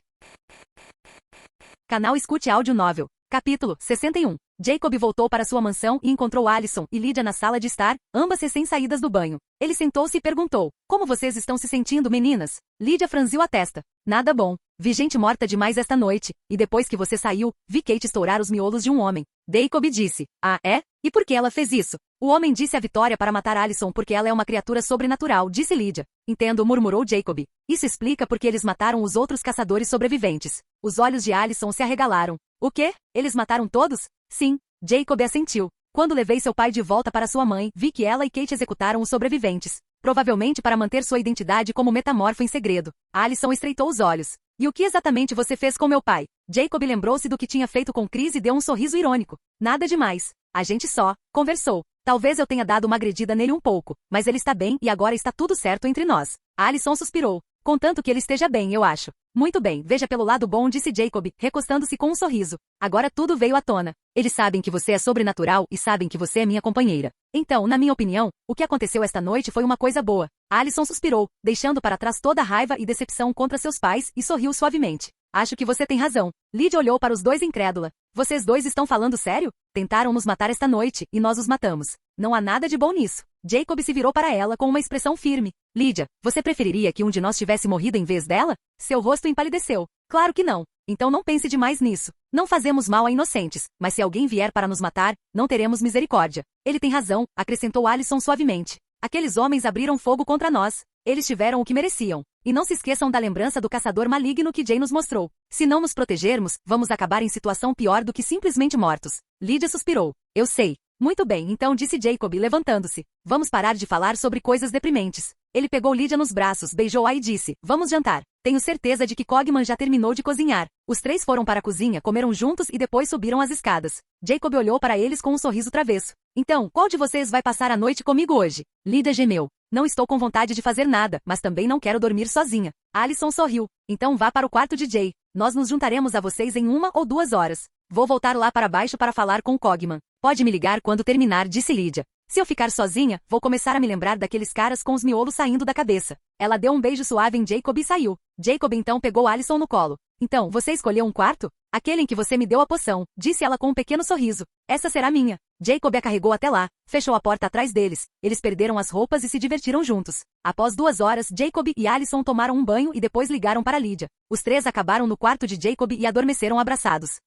Canal Escute Áudio Novel. Capítulo 61. Jacob voltou para sua mansão e encontrou Alison e Lydia na sala de estar, ambas recém-saídas do banho. Ele sentou-se e perguntou, como vocês estão se sentindo, meninas? Lydia franziu a testa. Nada bom. Vi gente morta demais esta noite, e depois que você saiu, vi Kate estourar os miolos de um homem. Jacob disse, ah, é? E por que ela fez isso? O homem disse a Victoria para matar Alison porque ela é uma criatura sobrenatural, disse Lydia. Entendo, murmurou Jacob. Isso explica porque eles mataram os outros caçadores sobreviventes. Os olhos de Alison se arregalaram. O quê? Eles mataram todos? Sim. Jacob assentiu. Quando levei seu pai de volta para sua mãe, vi que ela e Kate executaram os sobreviventes. Provavelmente para manter sua identidade como metamorfo em segredo. Alison estreitou os olhos. E o que exatamente você fez com meu pai? Jacob lembrou-se do que tinha feito com Chris e deu um sorriso irônico. Nada demais. A gente só conversou. Talvez eu tenha dado uma agredida nele um pouco, mas ele está bem e agora está tudo certo entre nós. Alison suspirou. Contanto que ele esteja bem, eu acho. Muito bem, veja pelo lado bom, disse Jacob, recostando-se com um sorriso. Agora tudo veio à tona. Eles sabem que você é sobrenatural e sabem que você é minha companheira. Então, na minha opinião, o que aconteceu esta noite foi uma coisa boa. Alison suspirou, deixando para trás toda a raiva e decepção contra seus pais e sorriu suavemente. Acho que você tem razão. Lydia olhou para os dois incrédula. Vocês dois estão falando sério? Tentaram nos matar esta noite, e nós os matamos. Não há nada de bom nisso. Jacob se virou para ela com uma expressão firme. Lydia, você preferiria que um de nós tivesse morrido em vez dela? Seu rosto empalideceu. Claro que não. Então não pense demais nisso. Não fazemos mal a inocentes, mas se alguém vier para nos matar, não teremos misericórdia. Ele tem razão, acrescentou Alison suavemente. Aqueles homens abriram fogo contra nós. Eles tiveram o que mereciam. E não se esqueçam da lembrança do caçador maligno que Jay nos mostrou. Se não nos protegermos, vamos acabar em situação pior do que simplesmente mortos. Lydia suspirou. Eu sei. Muito bem, então disse Jacob, levantando-se. Vamos parar de falar sobre coisas deprimentes. Ele pegou Lydia nos braços, beijou-a e disse, vamos jantar. Tenho certeza de que Cogman já terminou de cozinhar. Os três foram para a cozinha, comeram juntos e depois subiram as escadas. Jacob olhou para eles com um sorriso travesso. Então, qual de vocês vai passar a noite comigo hoje? Lydia gemeu. Não estou com vontade de fazer nada, mas também não quero dormir sozinha. Alison sorriu. Então vá para o quarto de Jay. Nós nos juntaremos a vocês em 1 ou 2 horas. Vou voltar lá para baixo para falar com Cogman. Pode me ligar quando terminar, disse Lydia. Se eu ficar sozinha, vou começar a me lembrar daqueles caras com os miolos saindo da cabeça. Ela deu um beijo suave em Jacob e saiu. Jacob então pegou Alison no colo. Então, você escolheu um quarto? Aquele em que você me deu a poção, disse ela com um pequeno sorriso. Essa será minha. Jacob a carregou até lá, fechou a porta atrás deles. Eles perderam as roupas e se divertiram juntos. Após 2 horas, Jacob e Alison tomaram um banho e depois ligaram para Lydia. Os três acabaram no quarto de Jacob e adormeceram abraçados.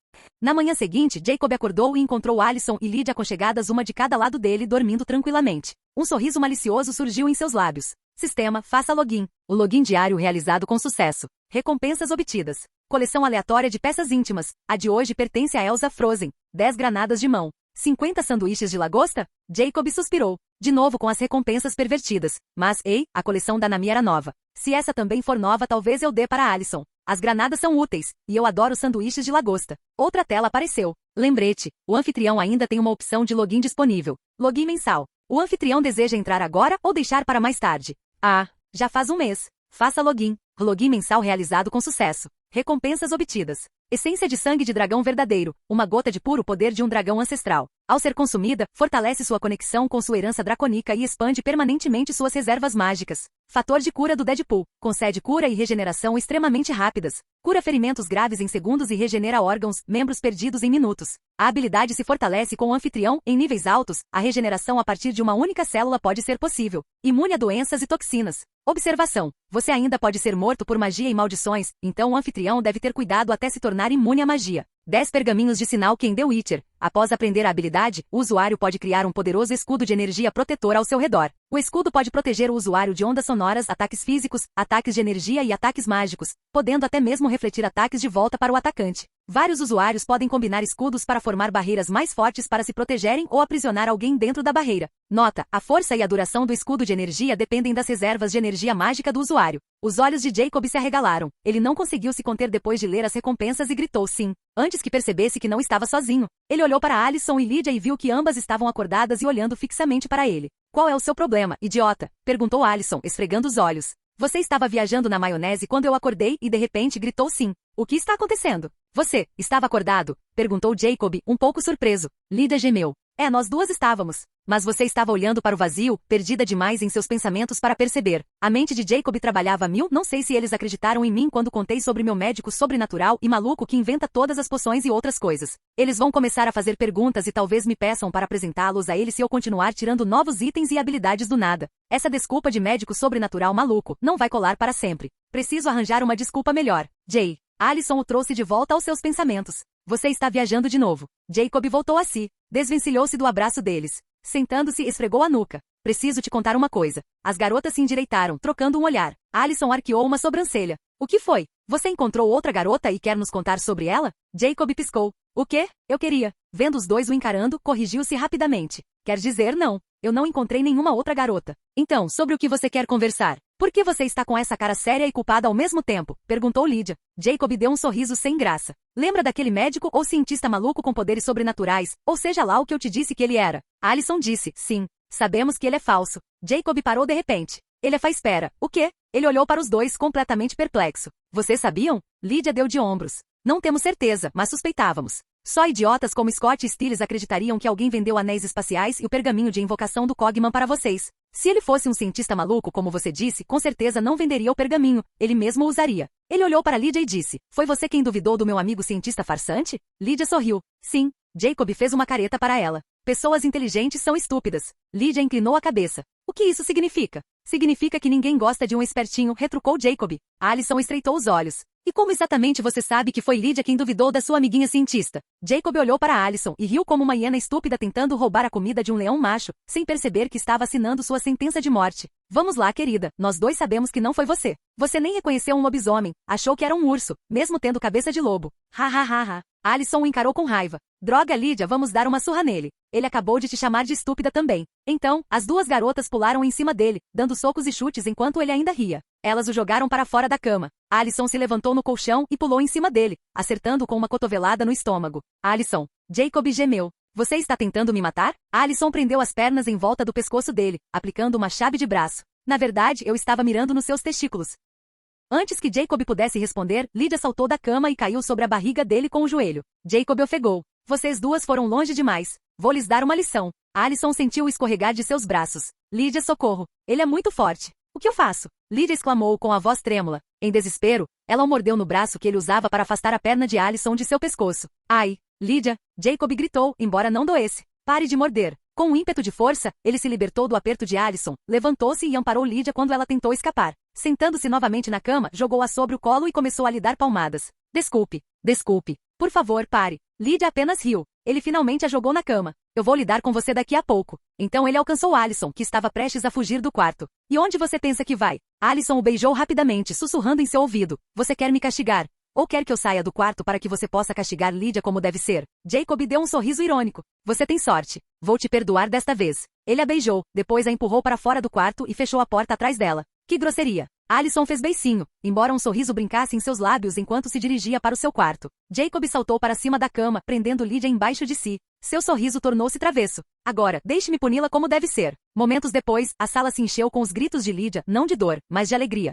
Na manhã seguinte, Jacob acordou e encontrou Alison e Lydia aconchegadas uma de cada lado dele dormindo tranquilamente. Um sorriso malicioso surgiu em seus lábios. Sistema, faça login. O login diário realizado com sucesso. Recompensas obtidas. Coleção aleatória de peças íntimas. A de hoje pertence a Elsa Frozen. 10 granadas de mão. 50 sanduíches de lagosta? Jacob suspirou. De novo com as recompensas pervertidas. Mas, ei, a coleção da Nami era nova. Se essa também for nova, talvez eu dê para Alison. As granadas são úteis, e eu adoro sanduíches de lagosta. Outra tela apareceu. Lembrete, o anfitrião ainda tem uma opção de login disponível. Login mensal. O anfitrião deseja entrar agora ou deixar para mais tarde? Ah, já faz um mês. Faça login. Login mensal realizado com sucesso. Recompensas obtidas. Essência de sangue de dragão verdadeiro. Uma gota de puro poder de um dragão ancestral. Ao ser consumida, fortalece sua conexão com sua herança dracônica e expande permanentemente suas reservas mágicas. Fator de cura do Deadpool. Concede cura e regeneração extremamente rápidas. Cura ferimentos graves em segundos e regenera órgãos, membros perdidos em minutos. A habilidade se fortalece com o anfitrião em níveis altos. A regeneração a partir de uma única célula pode ser possível. Imune a doenças e toxinas. Observação. Você ainda pode ser morto por magia e maldições, então o anfitrião deve ter cuidado até se tornar imune à magia. 10 pergaminhos de sinal que em The Witcher. Após aprender a habilidade, o usuário pode criar um poderoso escudo de energia protetor ao seu redor. O escudo pode proteger o usuário de ondas sonoras, ataques físicos, ataques de energia e ataques mágicos, podendo até mesmo refletir ataques de volta para o atacante. Vários usuários podem combinar escudos para formar barreiras mais fortes para se protegerem ou aprisionar alguém dentro da barreira. Nota: a força e a duração do escudo de energia dependem das reservas de energia mágica do usuário. Os olhos de Jacob se arregalaram. Ele não conseguiu se conter depois de ler as recompensas e gritou sim, antes que percebesse que não estava sozinho. Ele olhou para Alyson e Lydia e viu que ambas estavam acordadas e olhando fixamente para ele. Qual é o seu problema, idiota? Perguntou Alyson, esfregando os olhos. Você estava viajando na maionese quando eu acordei e de repente gritou sim. O que está acontecendo? Você estava acordado? Perguntou Jacob, um pouco surpreso. Lydia gemeu. Nós duas estávamos. Mas você estava olhando para o vazio, perdida demais em seus pensamentos para perceber. A mente de Jacob trabalhava a mil. Não sei se eles acreditaram em mim quando contei sobre meu médico sobrenatural e maluco que inventa todas as poções e outras coisas. Eles vão começar a fazer perguntas e talvez me peçam para apresentá-los a eles se eu continuar tirando novos itens e habilidades do nada. Essa desculpa de médico sobrenatural maluco não vai colar para sempre. Preciso arranjar uma desculpa melhor. Jay. Alyson o trouxe de volta aos seus pensamentos. Você está viajando de novo. Jacob voltou a si. Desvencilhou-se do abraço deles. Sentando-se, esfregou a nuca. Preciso te contar uma coisa. As garotas se endireitaram, trocando um olhar. Alyson arqueou uma sobrancelha. O que foi? Você encontrou outra garota e quer nos contar sobre ela? Jacob piscou. O quê? Eu queria. Vendo os dois o encarando, corrigiu-se rapidamente. Quer dizer não. Eu não encontrei nenhuma outra garota. Então, sobre o que você quer conversar? Por que você está com essa cara séria e culpada ao mesmo tempo? Perguntou Lydia. Jacob deu um sorriso sem graça. Lembra daquele médico ou cientista maluco com poderes sobrenaturais, ou seja lá o que eu te disse que ele era? Alyson disse, sim. Sabemos que ele é falso. Jacob parou de repente. Ele faz espera. O quê? Ele olhou para os dois completamente perplexo. Vocês sabiam? Lydia deu de ombros. Não temos certeza, mas suspeitávamos. Só idiotas como Scott e Stiles acreditariam que alguém vendeu anéis espaciais e o pergaminho de invocação do Cogman para vocês. Se ele fosse um cientista maluco, como você disse, com certeza não venderia o pergaminho, ele mesmo o usaria. Ele olhou para Lydia e disse, foi você quem duvidou do meu amigo cientista farsante? Lydia sorriu. Sim. Jacob fez uma careta para ela. Pessoas inteligentes são estúpidas. Lydia inclinou a cabeça. O que isso significa? Significa que ninguém gosta de um espertinho, retrucou Jacob. Alyson estreitou os olhos. E como exatamente você sabe que foi Lydia quem duvidou da sua amiguinha cientista? Jacob olhou para Alyson e riu como uma hiena estúpida tentando roubar a comida de um leão macho, sem perceber que estava assinando sua sentença de morte. Vamos lá, querida, nós dois sabemos que não foi você. Você nem reconheceu um lobisomem, achou que era um urso, mesmo tendo cabeça de lobo. Ha ha ha ha. Alyson o encarou com raiva. Droga, Lydia, vamos dar uma surra nele. Ele acabou de te chamar de estúpida também. Então, as duas garotas pularam em cima dele, dando socos e chutes enquanto ele ainda ria. Elas o jogaram para fora da cama. Alyson se levantou no colchão e pulou em cima dele, acertando com uma cotovelada no estômago. Alyson. Jacob gemeu. Você está tentando me matar? Alyson prendeu as pernas em volta do pescoço dele, aplicando uma chave de braço. Na verdade, eu estava mirando nos seus testículos. Antes que Jacob pudesse responder, Lydia saltou da cama e caiu sobre a barriga dele com o joelho. Jacob ofegou. Vocês duas foram longe demais. Vou lhes dar uma lição. Alyson sentiu o escorregar de seus braços. Lydia, socorro. Ele é muito forte. O que eu faço? Lydia exclamou com a voz trêmula. Em desespero, ela o mordeu no braço que ele usava para afastar a perna de Alyson de seu pescoço. Ai! Lydia! Jacob gritou, embora não doesse. Pare de morder. Com um ímpeto de força, ele se libertou do aperto de Alyson, levantou-se e amparou Lydia quando ela tentou escapar. Sentando-se novamente na cama, jogou-a sobre o colo e começou a lhe dar palmadas. Desculpe. Desculpe. Por favor, pare. Lydia apenas riu. Ele finalmente a jogou na cama. Eu vou lidar com você daqui a pouco. Então ele alcançou Alyson, que estava prestes a fugir do quarto. E onde você pensa que vai? Alyson o beijou rapidamente, sussurrando em seu ouvido. Você quer me castigar? Ou quer que eu saia do quarto para que você possa castigar Lydia como deve ser? Jacob deu um sorriso irônico. Você tem sorte. Vou te perdoar desta vez. Ele a beijou, depois a empurrou para fora do quarto e fechou a porta atrás dela. Que grosseria. Alison fez beicinho, embora um sorriso brincasse em seus lábios enquanto se dirigia para o seu quarto. Jacob saltou para cima da cama, prendendo Lydia embaixo de si. Seu sorriso tornou-se travesso. Agora, deixe-me puni-la como deve ser. Momentos depois, a sala se encheu com os gritos de Lydia, não de dor, mas de alegria.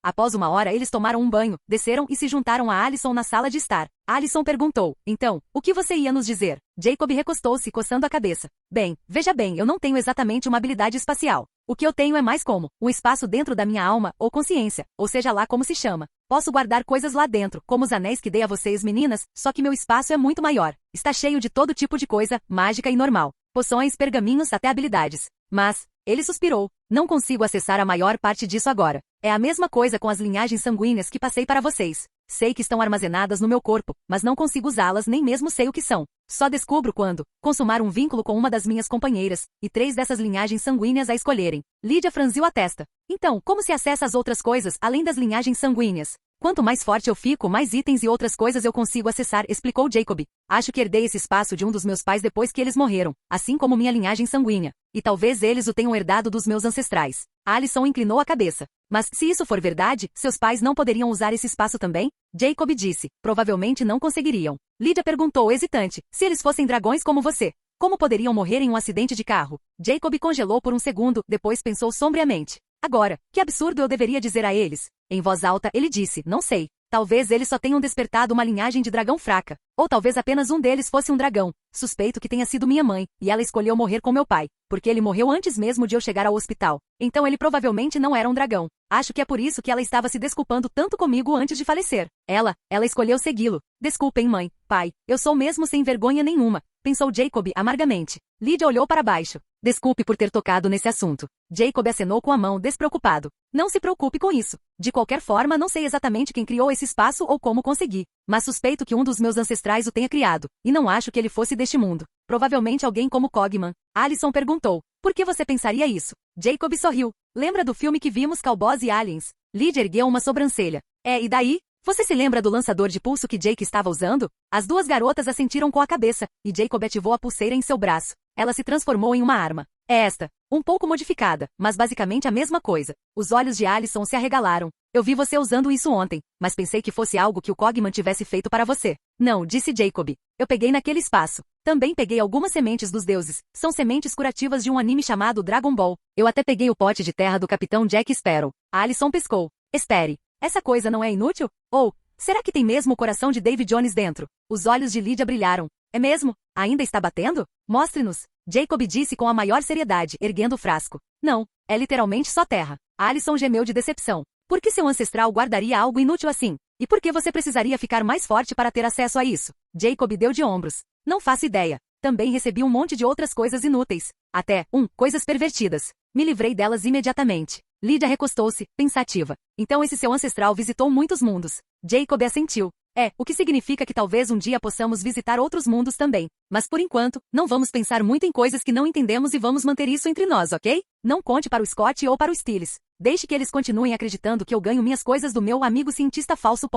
Após uma hora eles tomaram um banho, desceram e se juntaram a Alison na sala de estar. Alison perguntou, então, o que você ia nos dizer? Jacob recostou-se, coçando a cabeça. Bem, veja bem, eu não tenho exatamente uma habilidade espacial. O que eu tenho é mais como um espaço dentro da minha alma, ou consciência, ou seja lá como se chama. Posso guardar coisas lá dentro, como os anéis que dei a vocês meninas, só que meu espaço é muito maior. Está cheio de todo tipo de coisa, mágica e normal. Poções, pergaminhos, até habilidades. Mas, ele suspirou. Não consigo acessar a maior parte disso agora. É a mesma coisa com as linhagens sanguíneas que passei para vocês. Sei que estão armazenadas no meu corpo, mas não consigo usá-las nem mesmo sei o que são. Só descubro quando consumar um vínculo com uma das minhas companheiras, e 3 dessas linhagens sanguíneas a escolherem. Lydia franziu a testa. Então, como se acessa as outras coisas, além das linhagens sanguíneas? Quanto mais forte eu fico, mais itens e outras coisas eu consigo acessar, explicou Jacob. Acho que herdei esse espaço de um dos meus pais depois que eles morreram, assim como minha linhagem sanguínea. E talvez eles o tenham herdado dos meus ancestrais. Alison inclinou a cabeça. Mas, se isso for verdade, seus pais não poderiam usar esse espaço também? Jacob disse. Provavelmente não conseguiriam. Lydia perguntou hesitante. Se eles fossem dragões como você, como poderiam morrer em um acidente de carro? Jacob congelou por um segundo, depois pensou sombriamente. Agora, que absurdo eu deveria dizer a eles? Em voz alta, ele disse, não sei. Talvez eles só tenham despertado uma linhagem de dragão fraca. Ou talvez apenas um deles fosse um dragão. Suspeito que tenha sido minha mãe, e ela escolheu morrer com meu pai, porque ele morreu antes mesmo de eu chegar ao hospital. Então ele provavelmente não era um dragão. Acho que é por isso que ela estava se desculpando tanto comigo antes de falecer. Ela escolheu segui-lo. Desculpem, mãe, pai, eu sou mesmo sem vergonha nenhuma, pensou Jacob amargamente. Lydia olhou para baixo. Desculpe por ter tocado nesse assunto. Jacob acenou com a mão, despreocupado. Não se preocupe com isso. De qualquer forma, não sei exatamente quem criou esse espaço ou como consegui, mas suspeito que um dos meus ancestrais o tenha criado, e não acho que ele fosse deste mundo. Provavelmente alguém como Cogman. Alison perguntou. Por que você pensaria isso? Jacob sorriu. Lembra do filme que vimos, Cowboys e Aliens? Lydia ergueu uma sobrancelha. E daí? Você se lembra do lançador de pulso que Jake estava usando? As duas garotas assentiram com a cabeça, e Jacob ativou a pulseira em seu braço. Ela se transformou em uma arma. É esta. Um pouco modificada, mas basicamente a mesma coisa. Os olhos de Alison se arregalaram. Eu vi você usando isso ontem, mas pensei que fosse algo que o Cogman tivesse feito para você. Não, disse Jacob. Eu peguei naquele espaço. Também peguei algumas sementes dos deuses. São sementes curativas de um anime chamado Dragon Ball. Eu até peguei o pote de terra do Capitão Jack Sparrow. Alison piscou. Espere. Essa coisa não é inútil? Ou, será que tem mesmo o coração de Davy Jones dentro? Os olhos de Lydia brilharam. É mesmo? Ainda está batendo? Mostre-nos. Jacob disse com a maior seriedade, erguendo o frasco. Não, é literalmente só terra. Alison gemeu de decepção. Por que seu ancestral guardaria algo inútil assim? E por que você precisaria ficar mais forte para ter acesso a isso? Jacob deu de ombros. Não faço ideia. Também recebi um monte de outras coisas inúteis. Até, coisas pervertidas. Me livrei delas imediatamente. Lydia recostou-se, pensativa. Então esse seu ancestral visitou muitos mundos. Jacob assentiu. O que significa que talvez um dia possamos visitar outros mundos também. Mas por enquanto, não vamos pensar muito em coisas que não entendemos e vamos manter isso entre nós, ok? Não conte para o Scott ou para o Stiles. Deixe que eles continuem acreditando que eu ganho minhas coisas do meu amigo cientista falso.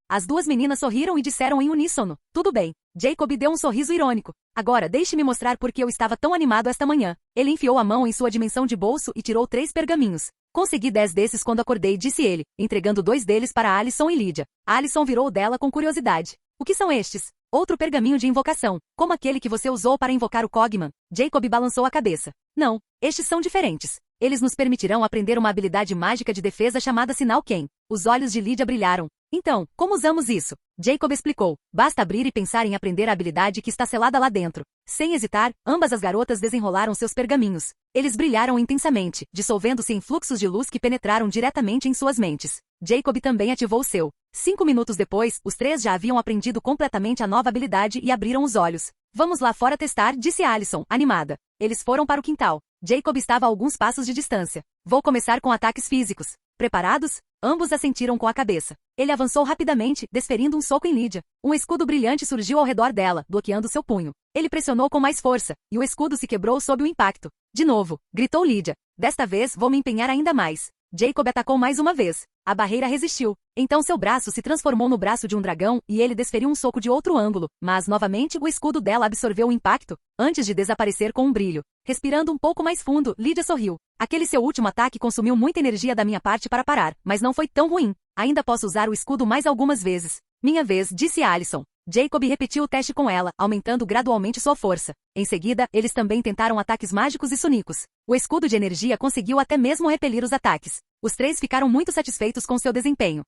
As duas meninas sorriram e disseram em uníssono. Tudo bem. Jacob deu um sorriso irônico. Agora deixe-me mostrar por que eu estava tão animado esta manhã. Ele enfiou a mão em sua dimensão de bolso e tirou 3 pergaminhos. Consegui 10 desses quando acordei, disse ele, entregando 2 deles para Alison e Lydia. Alison virou dela com curiosidade. O que são estes? Outro pergaminho de invocação, como aquele que você usou para invocar o Cogman. Jacob balançou a cabeça. Não, estes são diferentes. Eles nos permitirão aprender uma habilidade mágica de defesa chamada Sinal Ken. Os olhos de Lydia brilharam. Então, como usamos isso? Jacob explicou. Basta abrir e pensar em aprender a habilidade que está selada lá dentro. Sem hesitar, ambas as garotas desenrolaram seus pergaminhos. Eles brilharam intensamente, dissolvendo-se em fluxos de luz que penetraram diretamente em suas mentes. Jacob também ativou o seu. 5 minutos depois, os 3 já haviam aprendido completamente a nova habilidade e abriram os olhos. Vamos lá fora testar, disse Alison, animada. Eles foram para o quintal. Jacob estava a alguns passos de distância. Vou começar com ataques físicos. Preparados? Ambos assentiram com a cabeça. Ele avançou rapidamente, desferindo um soco em Lydia. Um escudo brilhante surgiu ao redor dela, bloqueando seu punho. Ele pressionou com mais força, e o escudo se quebrou sob o impacto. De novo, gritou Lydia. Desta vez, vou me empenhar ainda mais. Jacob atacou mais uma vez. A barreira resistiu. Então seu braço se transformou no braço de um dragão e ele desferiu um soco de outro ângulo, mas novamente o escudo dela absorveu o impacto, antes de desaparecer com um brilho. Respirando um pouco mais fundo, Lydia sorriu. Aquele seu último ataque consumiu muita energia da minha parte para parar, mas não foi tão ruim. Ainda posso usar o escudo mais algumas vezes. Minha vez, disse Alyson. Jacob repetiu o teste com ela, aumentando gradualmente sua força. Em seguida, eles também tentaram ataques mágicos e sonicos. O escudo de energia conseguiu até mesmo repelir os ataques. Os três ficaram muito satisfeitos com seu desempenho.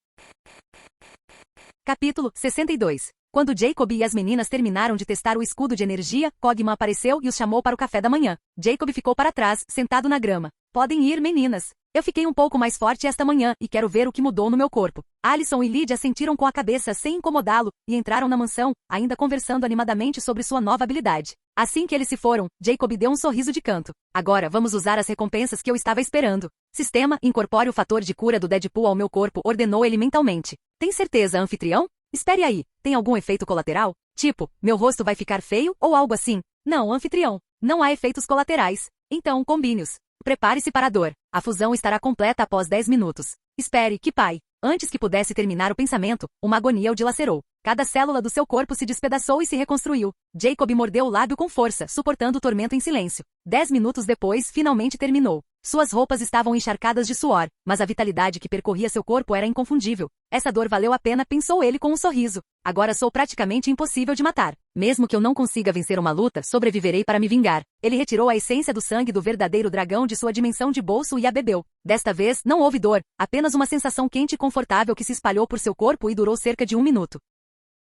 Capítulo 62. Quando Jacob e as meninas terminaram de testar o escudo de energia, Cogman apareceu e os chamou para o café da manhã. Jacob ficou para trás, sentado na grama. Podem ir, meninas. Eu fiquei um pouco mais forte esta manhã e quero ver o que mudou no meu corpo. Alyson e Lydia sentiram com a cabeça sem incomodá-lo e entraram na mansão, ainda conversando animadamente sobre sua nova habilidade. Assim que eles se foram, Jacob deu um sorriso de canto. Agora vamos usar as recompensas que eu estava esperando. Sistema, incorpore o fator de cura do Deadpool ao meu corpo, ordenou ele mentalmente. Tem certeza, anfitrião? Espere aí, tem algum efeito colateral? Tipo, meu rosto vai ficar feio ou algo assim? Não, anfitrião. Não há efeitos colaterais. Então, combine-os. Prepare-se para a dor. A fusão estará completa após 10 minutos. Espere, que pai. Antes que pudesse terminar o pensamento, uma agonia o dilacerou. Cada célula do seu corpo se despedaçou e se reconstruiu. Jacob mordeu o lábio com força, suportando o tormento em silêncio. 10 minutos depois, finalmente terminou. Suas roupas estavam encharcadas de suor, mas a vitalidade que percorria seu corpo era inconfundível. Essa dor valeu a pena, pensou ele com um sorriso. Agora sou praticamente impossível de matar. Mesmo que eu não consiga vencer uma luta, sobreviverei para me vingar. Ele retirou a essência do sangue do verdadeiro dragão de sua dimensão de bolso e a bebeu. Desta vez, não houve dor, apenas uma sensação quente e confortável que se espalhou por seu corpo e durou cerca de 1 minuto.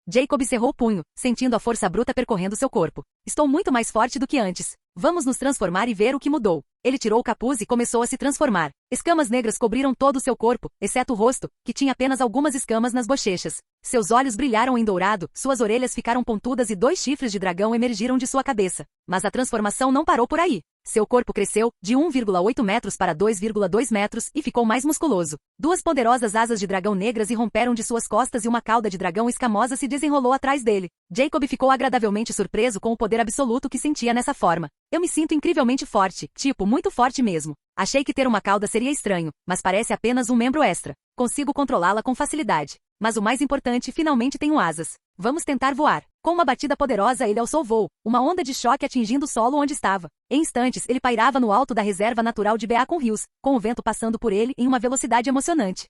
Jacob cerrou o punho, sentindo a força bruta percorrendo seu corpo. Estou muito mais forte do que antes. Vamos nos transformar e ver o que mudou. Ele tirou o capuz e começou a se transformar. Escamas negras cobriram todo o seu corpo, exceto o rosto, que tinha apenas algumas escamas nas bochechas. Seus olhos brilharam em dourado, suas orelhas ficaram pontudas e 2 chifres de dragão emergiram de sua cabeça. Mas a transformação não parou por aí. Seu corpo cresceu, de 1,8 metros para 2,2 metros, e ficou mais musculoso. 2 poderosas asas de dragão negras irromperam de suas costas e uma cauda de dragão escamosa se desenrolou atrás dele. Jacob ficou agradavelmente surpreso com o poder absoluto que sentia nessa forma. Eu me sinto incrivelmente forte, tipo, muito forte mesmo. Achei que ter uma cauda seria estranho, mas parece apenas um membro extra. Consigo controlá-la com facilidade. Mas o mais importante, finalmente tenho asas. Vamos tentar voar. Com uma batida poderosa ele alçou voo, uma onda de choque atingindo o solo onde estava. Em instantes, ele pairava no alto da reserva natural de Beacon Hills, com o vento passando por ele em uma velocidade emocionante.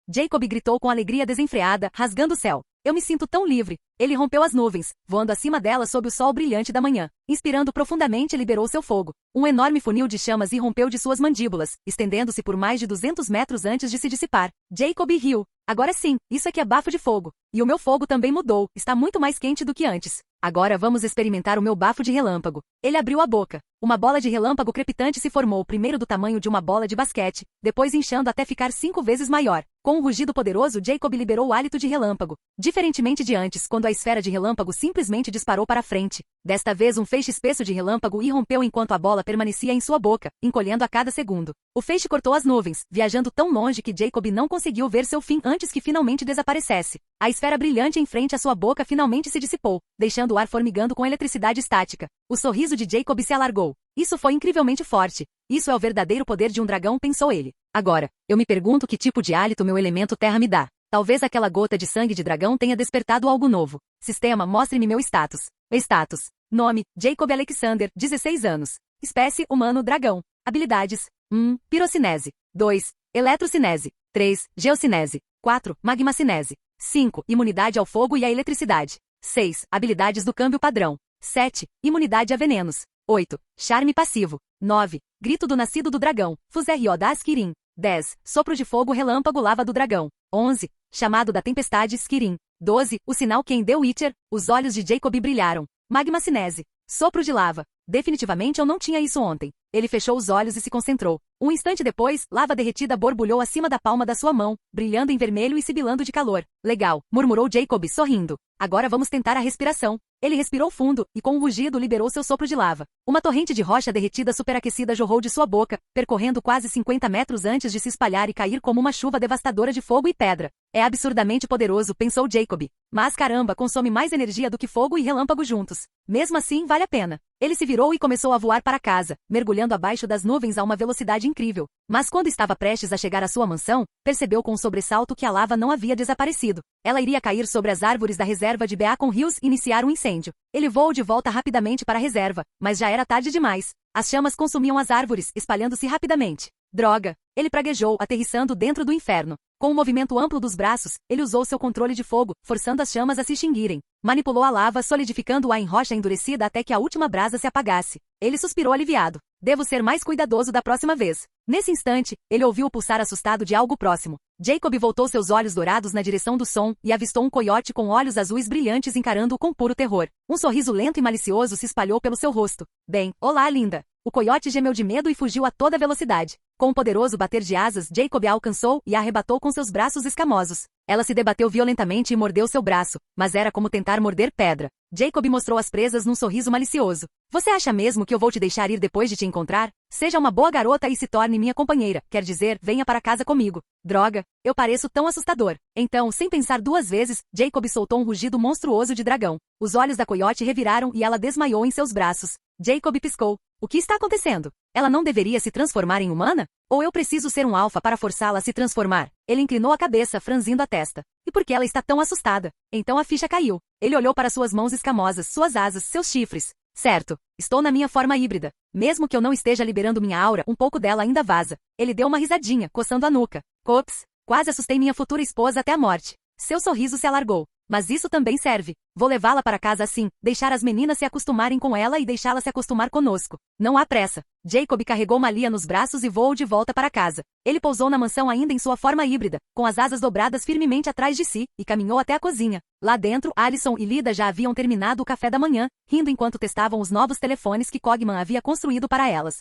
Jacob gritou com alegria desenfreada, rasgando o céu. Eu me sinto tão livre. Ele rompeu as nuvens, voando acima delas sob o sol brilhante da manhã. Inspirando profundamente, liberou seu fogo. Um enorme funil de chamas irrompeu de suas mandíbulas, estendendo-se por mais de 200 metros antes de se dissipar. Jacob riu. Agora sim, isso aqui é bafo de fogo. E o meu fogo também mudou, está muito mais quente do que antes. Agora vamos experimentar o meu bafo de relâmpago. Ele abriu a boca. Uma bola de relâmpago crepitante se formou, primeiro do tamanho de uma bola de basquete, depois inchando até ficar 5 vezes maior. Com um rugido poderoso, Jacob liberou o hálito de relâmpago. Diferentemente de antes, quando a esfera de relâmpago simplesmente disparou para frente. Desta vez um feixe espesso de relâmpago irrompeu enquanto a bola permanecia em sua boca, encolhendo a cada segundo. O feixe cortou as nuvens, viajando tão longe que Jacob não conseguiu ver seu fim antes que finalmente desaparecesse. A esfera brilhante em frente à sua boca finalmente se dissipou, deixando o ar formigando com eletricidade estática. O sorriso de Jacob se alargou. Isso foi incrivelmente forte. Isso é o verdadeiro poder de um dragão, pensou ele. Agora, eu me pergunto que tipo de hálito meu elemento terra me dá. Talvez aquela gota de sangue de dragão tenha despertado algo novo. Sistema, mostre-me meu status. Status. Nome, Jacob Alexander, 16 anos. Espécie, humano, dragão. Habilidades. 1. Pirocinese. 2. Eletrocinese. 3. Geocinese. 4. Magmacinese. 5. Imunidade ao fogo e à eletricidade. 6. Habilidades do câmbio padrão. 7. Imunidade a venenos. 8. Charme passivo. 9. Grito do nascido do dragão. Fuzerrio das Kirin. 10. Sopro de fogo relâmpago lava do dragão. 11. Chamado da tempestade Skirin. 12. O sinal quem deu Witcher. Os olhos de Jacob brilharam. Magmacinese. Sopro de lava. Definitivamente eu não tinha isso ontem. Ele fechou os olhos e se concentrou. Um instante depois, lava derretida borbulhou acima da palma da sua mão, brilhando em vermelho e sibilando de calor. Legal, murmurou Jacob sorrindo. Agora vamos tentar a respiração. Ele respirou fundo, e com um rugido liberou seu sopro de lava. Uma torrente de rocha derretida superaquecida jorrou de sua boca, percorrendo quase 50 metros antes de se espalhar e cair como uma chuva devastadora de fogo e pedra. É absurdamente poderoso, pensou Jacob. Mas caramba, consome mais energia do que fogo e relâmpago juntos. Mesmo assim, vale a pena. Ele se virou e começou a voar para casa, mergulhando abaixo das nuvens a uma velocidade incrível. Mas quando estava prestes a chegar à sua mansão, percebeu com um sobressalto que a lava não havia desaparecido. Ela iria cair sobre as árvores da reserva de Beacon Hills e iniciar um incêndio. Ele voou de volta rapidamente para a reserva, mas já era tarde demais. As chamas consumiam as árvores, espalhando-se rapidamente. Droga! Ele praguejou, aterrissando dentro do inferno. Com um movimento amplo dos braços, ele usou seu controle de fogo, forçando as chamas a se extinguirem. Manipulou a lava, solidificando-a em rocha endurecida até que a última brasa se apagasse. Ele suspirou aliviado. Devo ser mais cuidadoso da próxima vez. Nesse instante, ele ouviu o pulsar assustado de algo próximo. Jacob voltou seus olhos dourados na direção do som e avistou um coiote com olhos azuis brilhantes encarando-o com puro terror. Um sorriso lento e malicioso se espalhou pelo seu rosto. Bem, olá, linda. O coiote gemeu de medo e fugiu a toda velocidade. Com um poderoso bater de asas, Jacob a alcançou e a arrebatou com seus braços escamosos. Ela se debateu violentamente e mordeu seu braço, mas era como tentar morder pedra. Jacob mostrou as presas num sorriso malicioso. Você acha mesmo que eu vou te deixar ir depois de te encontrar? Seja uma boa garota e se torne minha companheira, quer dizer, venha para casa comigo. Droga, eu pareço tão assustador. Então, sem pensar duas vezes, Jacob soltou um rugido monstruoso de dragão. Os olhos da coiote reviraram e ela desmaiou em seus braços. Jacob piscou. O que está acontecendo? Ela não deveria se transformar em humana? Ou eu preciso ser um alfa para forçá-la a se transformar? Ele inclinou a cabeça, franzindo a testa. E por que ela está tão assustada? Então a ficha caiu. Ele olhou para suas mãos escamosas, suas asas, seus chifres. Certo, estou na minha forma híbrida. Mesmo que eu não esteja liberando minha aura, um pouco dela ainda vaza. Ele deu uma risadinha, coçando a nuca. Ops, quase assustei minha futura esposa até a morte. Seu sorriso se alargou. Mas isso também serve. Vou levá-la para casa assim, deixar as meninas se acostumarem com ela e deixá-la se acostumar conosco. Não há pressa. Jacob carregou Malia nos braços e voou de volta para casa. Ele pousou na mansão ainda em sua forma híbrida, com as asas dobradas firmemente atrás de si, e caminhou até a cozinha. Lá dentro, Alison e Lida já haviam terminado o café da manhã, rindo enquanto testavam os novos telefones que Cogman havia construído para elas.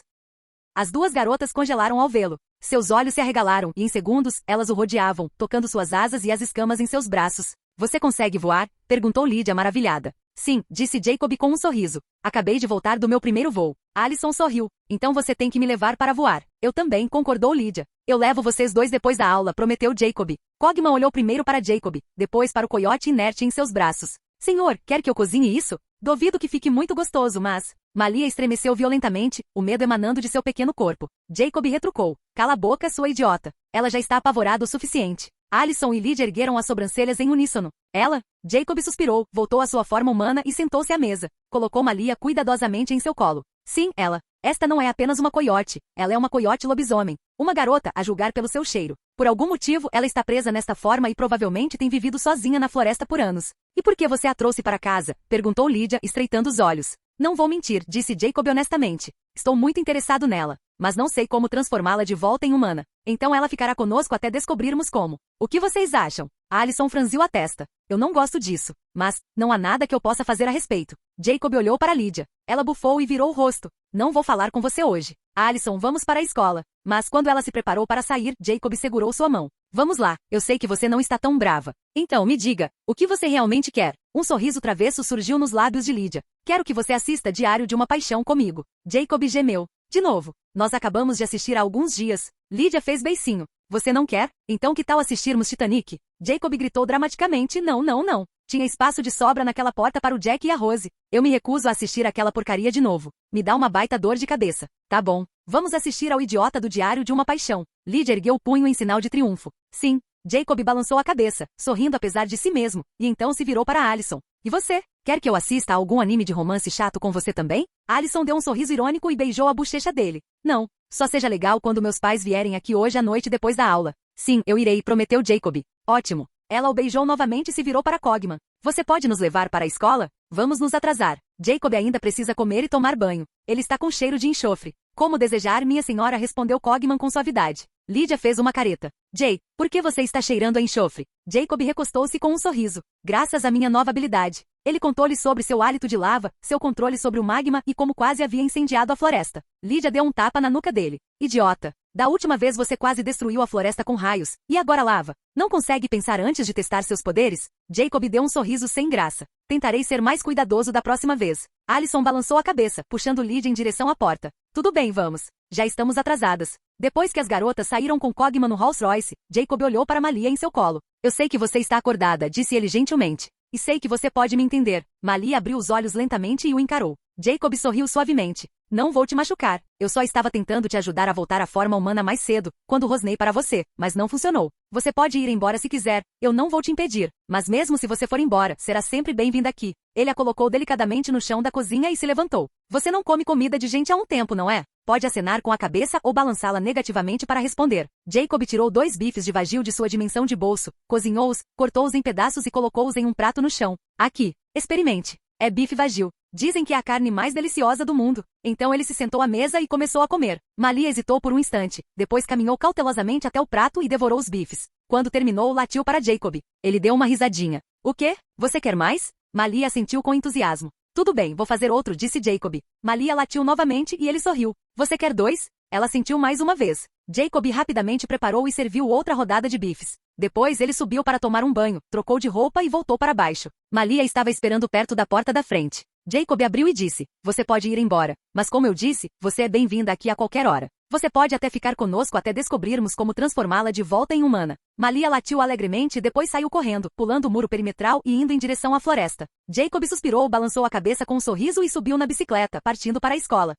As duas garotas congelaram ao vê-lo. Seus olhos se arregalaram e em segundos, elas o rodeavam, tocando suas asas e as escamas em seus braços. Você consegue voar? Perguntou Lydia maravilhada. Sim, disse Jacob com um sorriso. Acabei de voltar do meu primeiro voo. Alison sorriu. Então você tem que me levar para voar. Eu também, concordou Lydia. Eu levo vocês dois depois da aula, prometeu Jacob. Cogman olhou primeiro para Jacob, depois para o coiote inerte em seus braços. Senhor, quer que eu cozinhe isso? Duvido que fique muito gostoso, mas... Malia estremeceu violentamente, o medo emanando de seu pequeno corpo. Jacob retrucou. Cala a boca, sua idiota. Ela já está apavorada o suficiente. Alison e Lydia ergueram as sobrancelhas em uníssono. Ela? Jacob suspirou, voltou à sua forma humana e sentou-se à mesa. Colocou Malia cuidadosamente em seu colo. Sim, ela. Esta não é apenas uma coiote. Ela é uma coiote lobisomem. Uma garota, a julgar pelo seu cheiro. Por algum motivo, ela está presa nesta forma e provavelmente tem vivido sozinha na floresta por anos. E por que você a trouxe para casa? Perguntou Lydia, estreitando os olhos. Não vou mentir, disse Jacob honestamente. Estou muito interessado nela, mas não sei como transformá-la de volta em humana. Então ela ficará conosco até descobrirmos como. O que vocês acham? Alison franziu a testa. Eu não gosto disso, mas não há nada que eu possa fazer a respeito. Jacob olhou para Lydia. Ela bufou e virou o rosto. Não vou falar com você hoje. Alison, vamos para a escola. Mas quando ela se preparou para sair, Jacob segurou sua mão. Vamos lá, eu sei que você não está tão brava. Então, me diga, o que você realmente quer? Um sorriso travesso surgiu nos lábios de Lydia. Quero que você assista Diário de uma Paixão comigo. Jacob gemeu. De novo. Nós acabamos de assistir há alguns dias. Lydia fez beicinho. Você não quer? Então que tal assistirmos Titanic? Jacob gritou dramaticamente. Não, não, não. Tinha espaço de sobra naquela porta para o Jack e a Rose. Eu me recuso a assistir aquela porcaria de novo. Me dá uma baita dor de cabeça. Tá bom. Vamos assistir ao idiota do Diário de uma Paixão. Lydia ergueu o punho em sinal de triunfo. Sim. Jacob balançou a cabeça, sorrindo apesar de si mesmo, e então se virou para Alison. E você? Quer que eu assista a algum anime de romance chato com você também? Alison deu um sorriso irônico e beijou a bochecha dele. Não. Só seja legal quando meus pais vierem aqui hoje à noite depois da aula. Sim, eu irei, prometeu Jacob. Ótimo. Ela o beijou novamente e se virou para Cogman. Você pode nos levar para a escola? Vamos nos atrasar. Jacob ainda precisa comer e tomar banho. Ele está com cheiro de enxofre. Como desejar, minha senhora, respondeu Cogman com suavidade. Lydia fez uma careta. Jay, por que você está cheirando a enxofre? Jacob recostou-se com um sorriso. Graças à minha nova habilidade. Ele contou-lhe sobre seu hálito de lava, seu controle sobre o magma e como quase havia incendiado a floresta. Lydia deu um tapa na nuca dele. Idiota. Da última vez você quase destruiu a floresta com raios, e agora lava. Não consegue pensar antes de testar seus poderes? Jacob deu um sorriso sem graça. Tentarei ser mais cuidadoso da próxima vez. Alison balançou a cabeça, puxando Lydia em direção à porta. Tudo bem, vamos. Já estamos atrasadas. Depois que as garotas saíram com Cogman no Rolls-Royce, Jacob olhou para Malia em seu colo. Eu sei que você está acordada, disse ele gentilmente. E sei que você pode me entender. Malia abriu os olhos lentamente e o encarou. Jacob sorriu suavemente. Não vou te machucar. Eu só estava tentando te ajudar a voltar à forma humana mais cedo, quando rosnei para você, mas não funcionou. Você pode ir embora se quiser, eu não vou te impedir. Mas mesmo se você for embora, será sempre bem-vinda aqui. Ele a colocou delicadamente no chão da cozinha e se levantou. Você não come comida de gente há um tempo, não é? Pode acenar com a cabeça ou balançá-la negativamente para responder. Jacob tirou 2 bifes de vagil de sua dimensão de bolso, cozinhou-os, cortou-os em pedaços e colocou-os em um prato no chão. Aqui, experimente. É bife vagil. Dizem que é a carne mais deliciosa do mundo. Então ele se sentou à mesa e começou a comer. Malia hesitou por um instante, depois caminhou cautelosamente até o prato e devorou os bifes. Quando terminou, latiu para Jacob. Ele deu uma risadinha. O quê? Você quer mais? Malia assentiu com entusiasmo. Tudo bem, vou fazer outro, disse Jacob. Malia latiu novamente e ele sorriu. Você quer 2? Ela sentiu mais uma vez. Jacob rapidamente preparou e serviu outra rodada de bifes. Depois ele subiu para tomar um banho, trocou de roupa e voltou para baixo. Malia estava esperando perto da porta da frente. Jacob abriu e disse, você pode ir embora. Mas como eu disse, você é bem-vinda aqui a qualquer hora. Você pode até ficar conosco até descobrirmos como transformá-la de volta em humana. Malia latiu alegremente e depois saiu correndo, pulando o muro perimetral e indo em direção à floresta. Jacob suspirou, balançou a cabeça com um sorriso e subiu na bicicleta, partindo para a escola.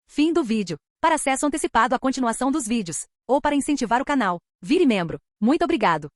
Fim do vídeo. Para acesso antecipado à continuação dos vídeos, ou para incentivar o canal, vire membro. Muito obrigado.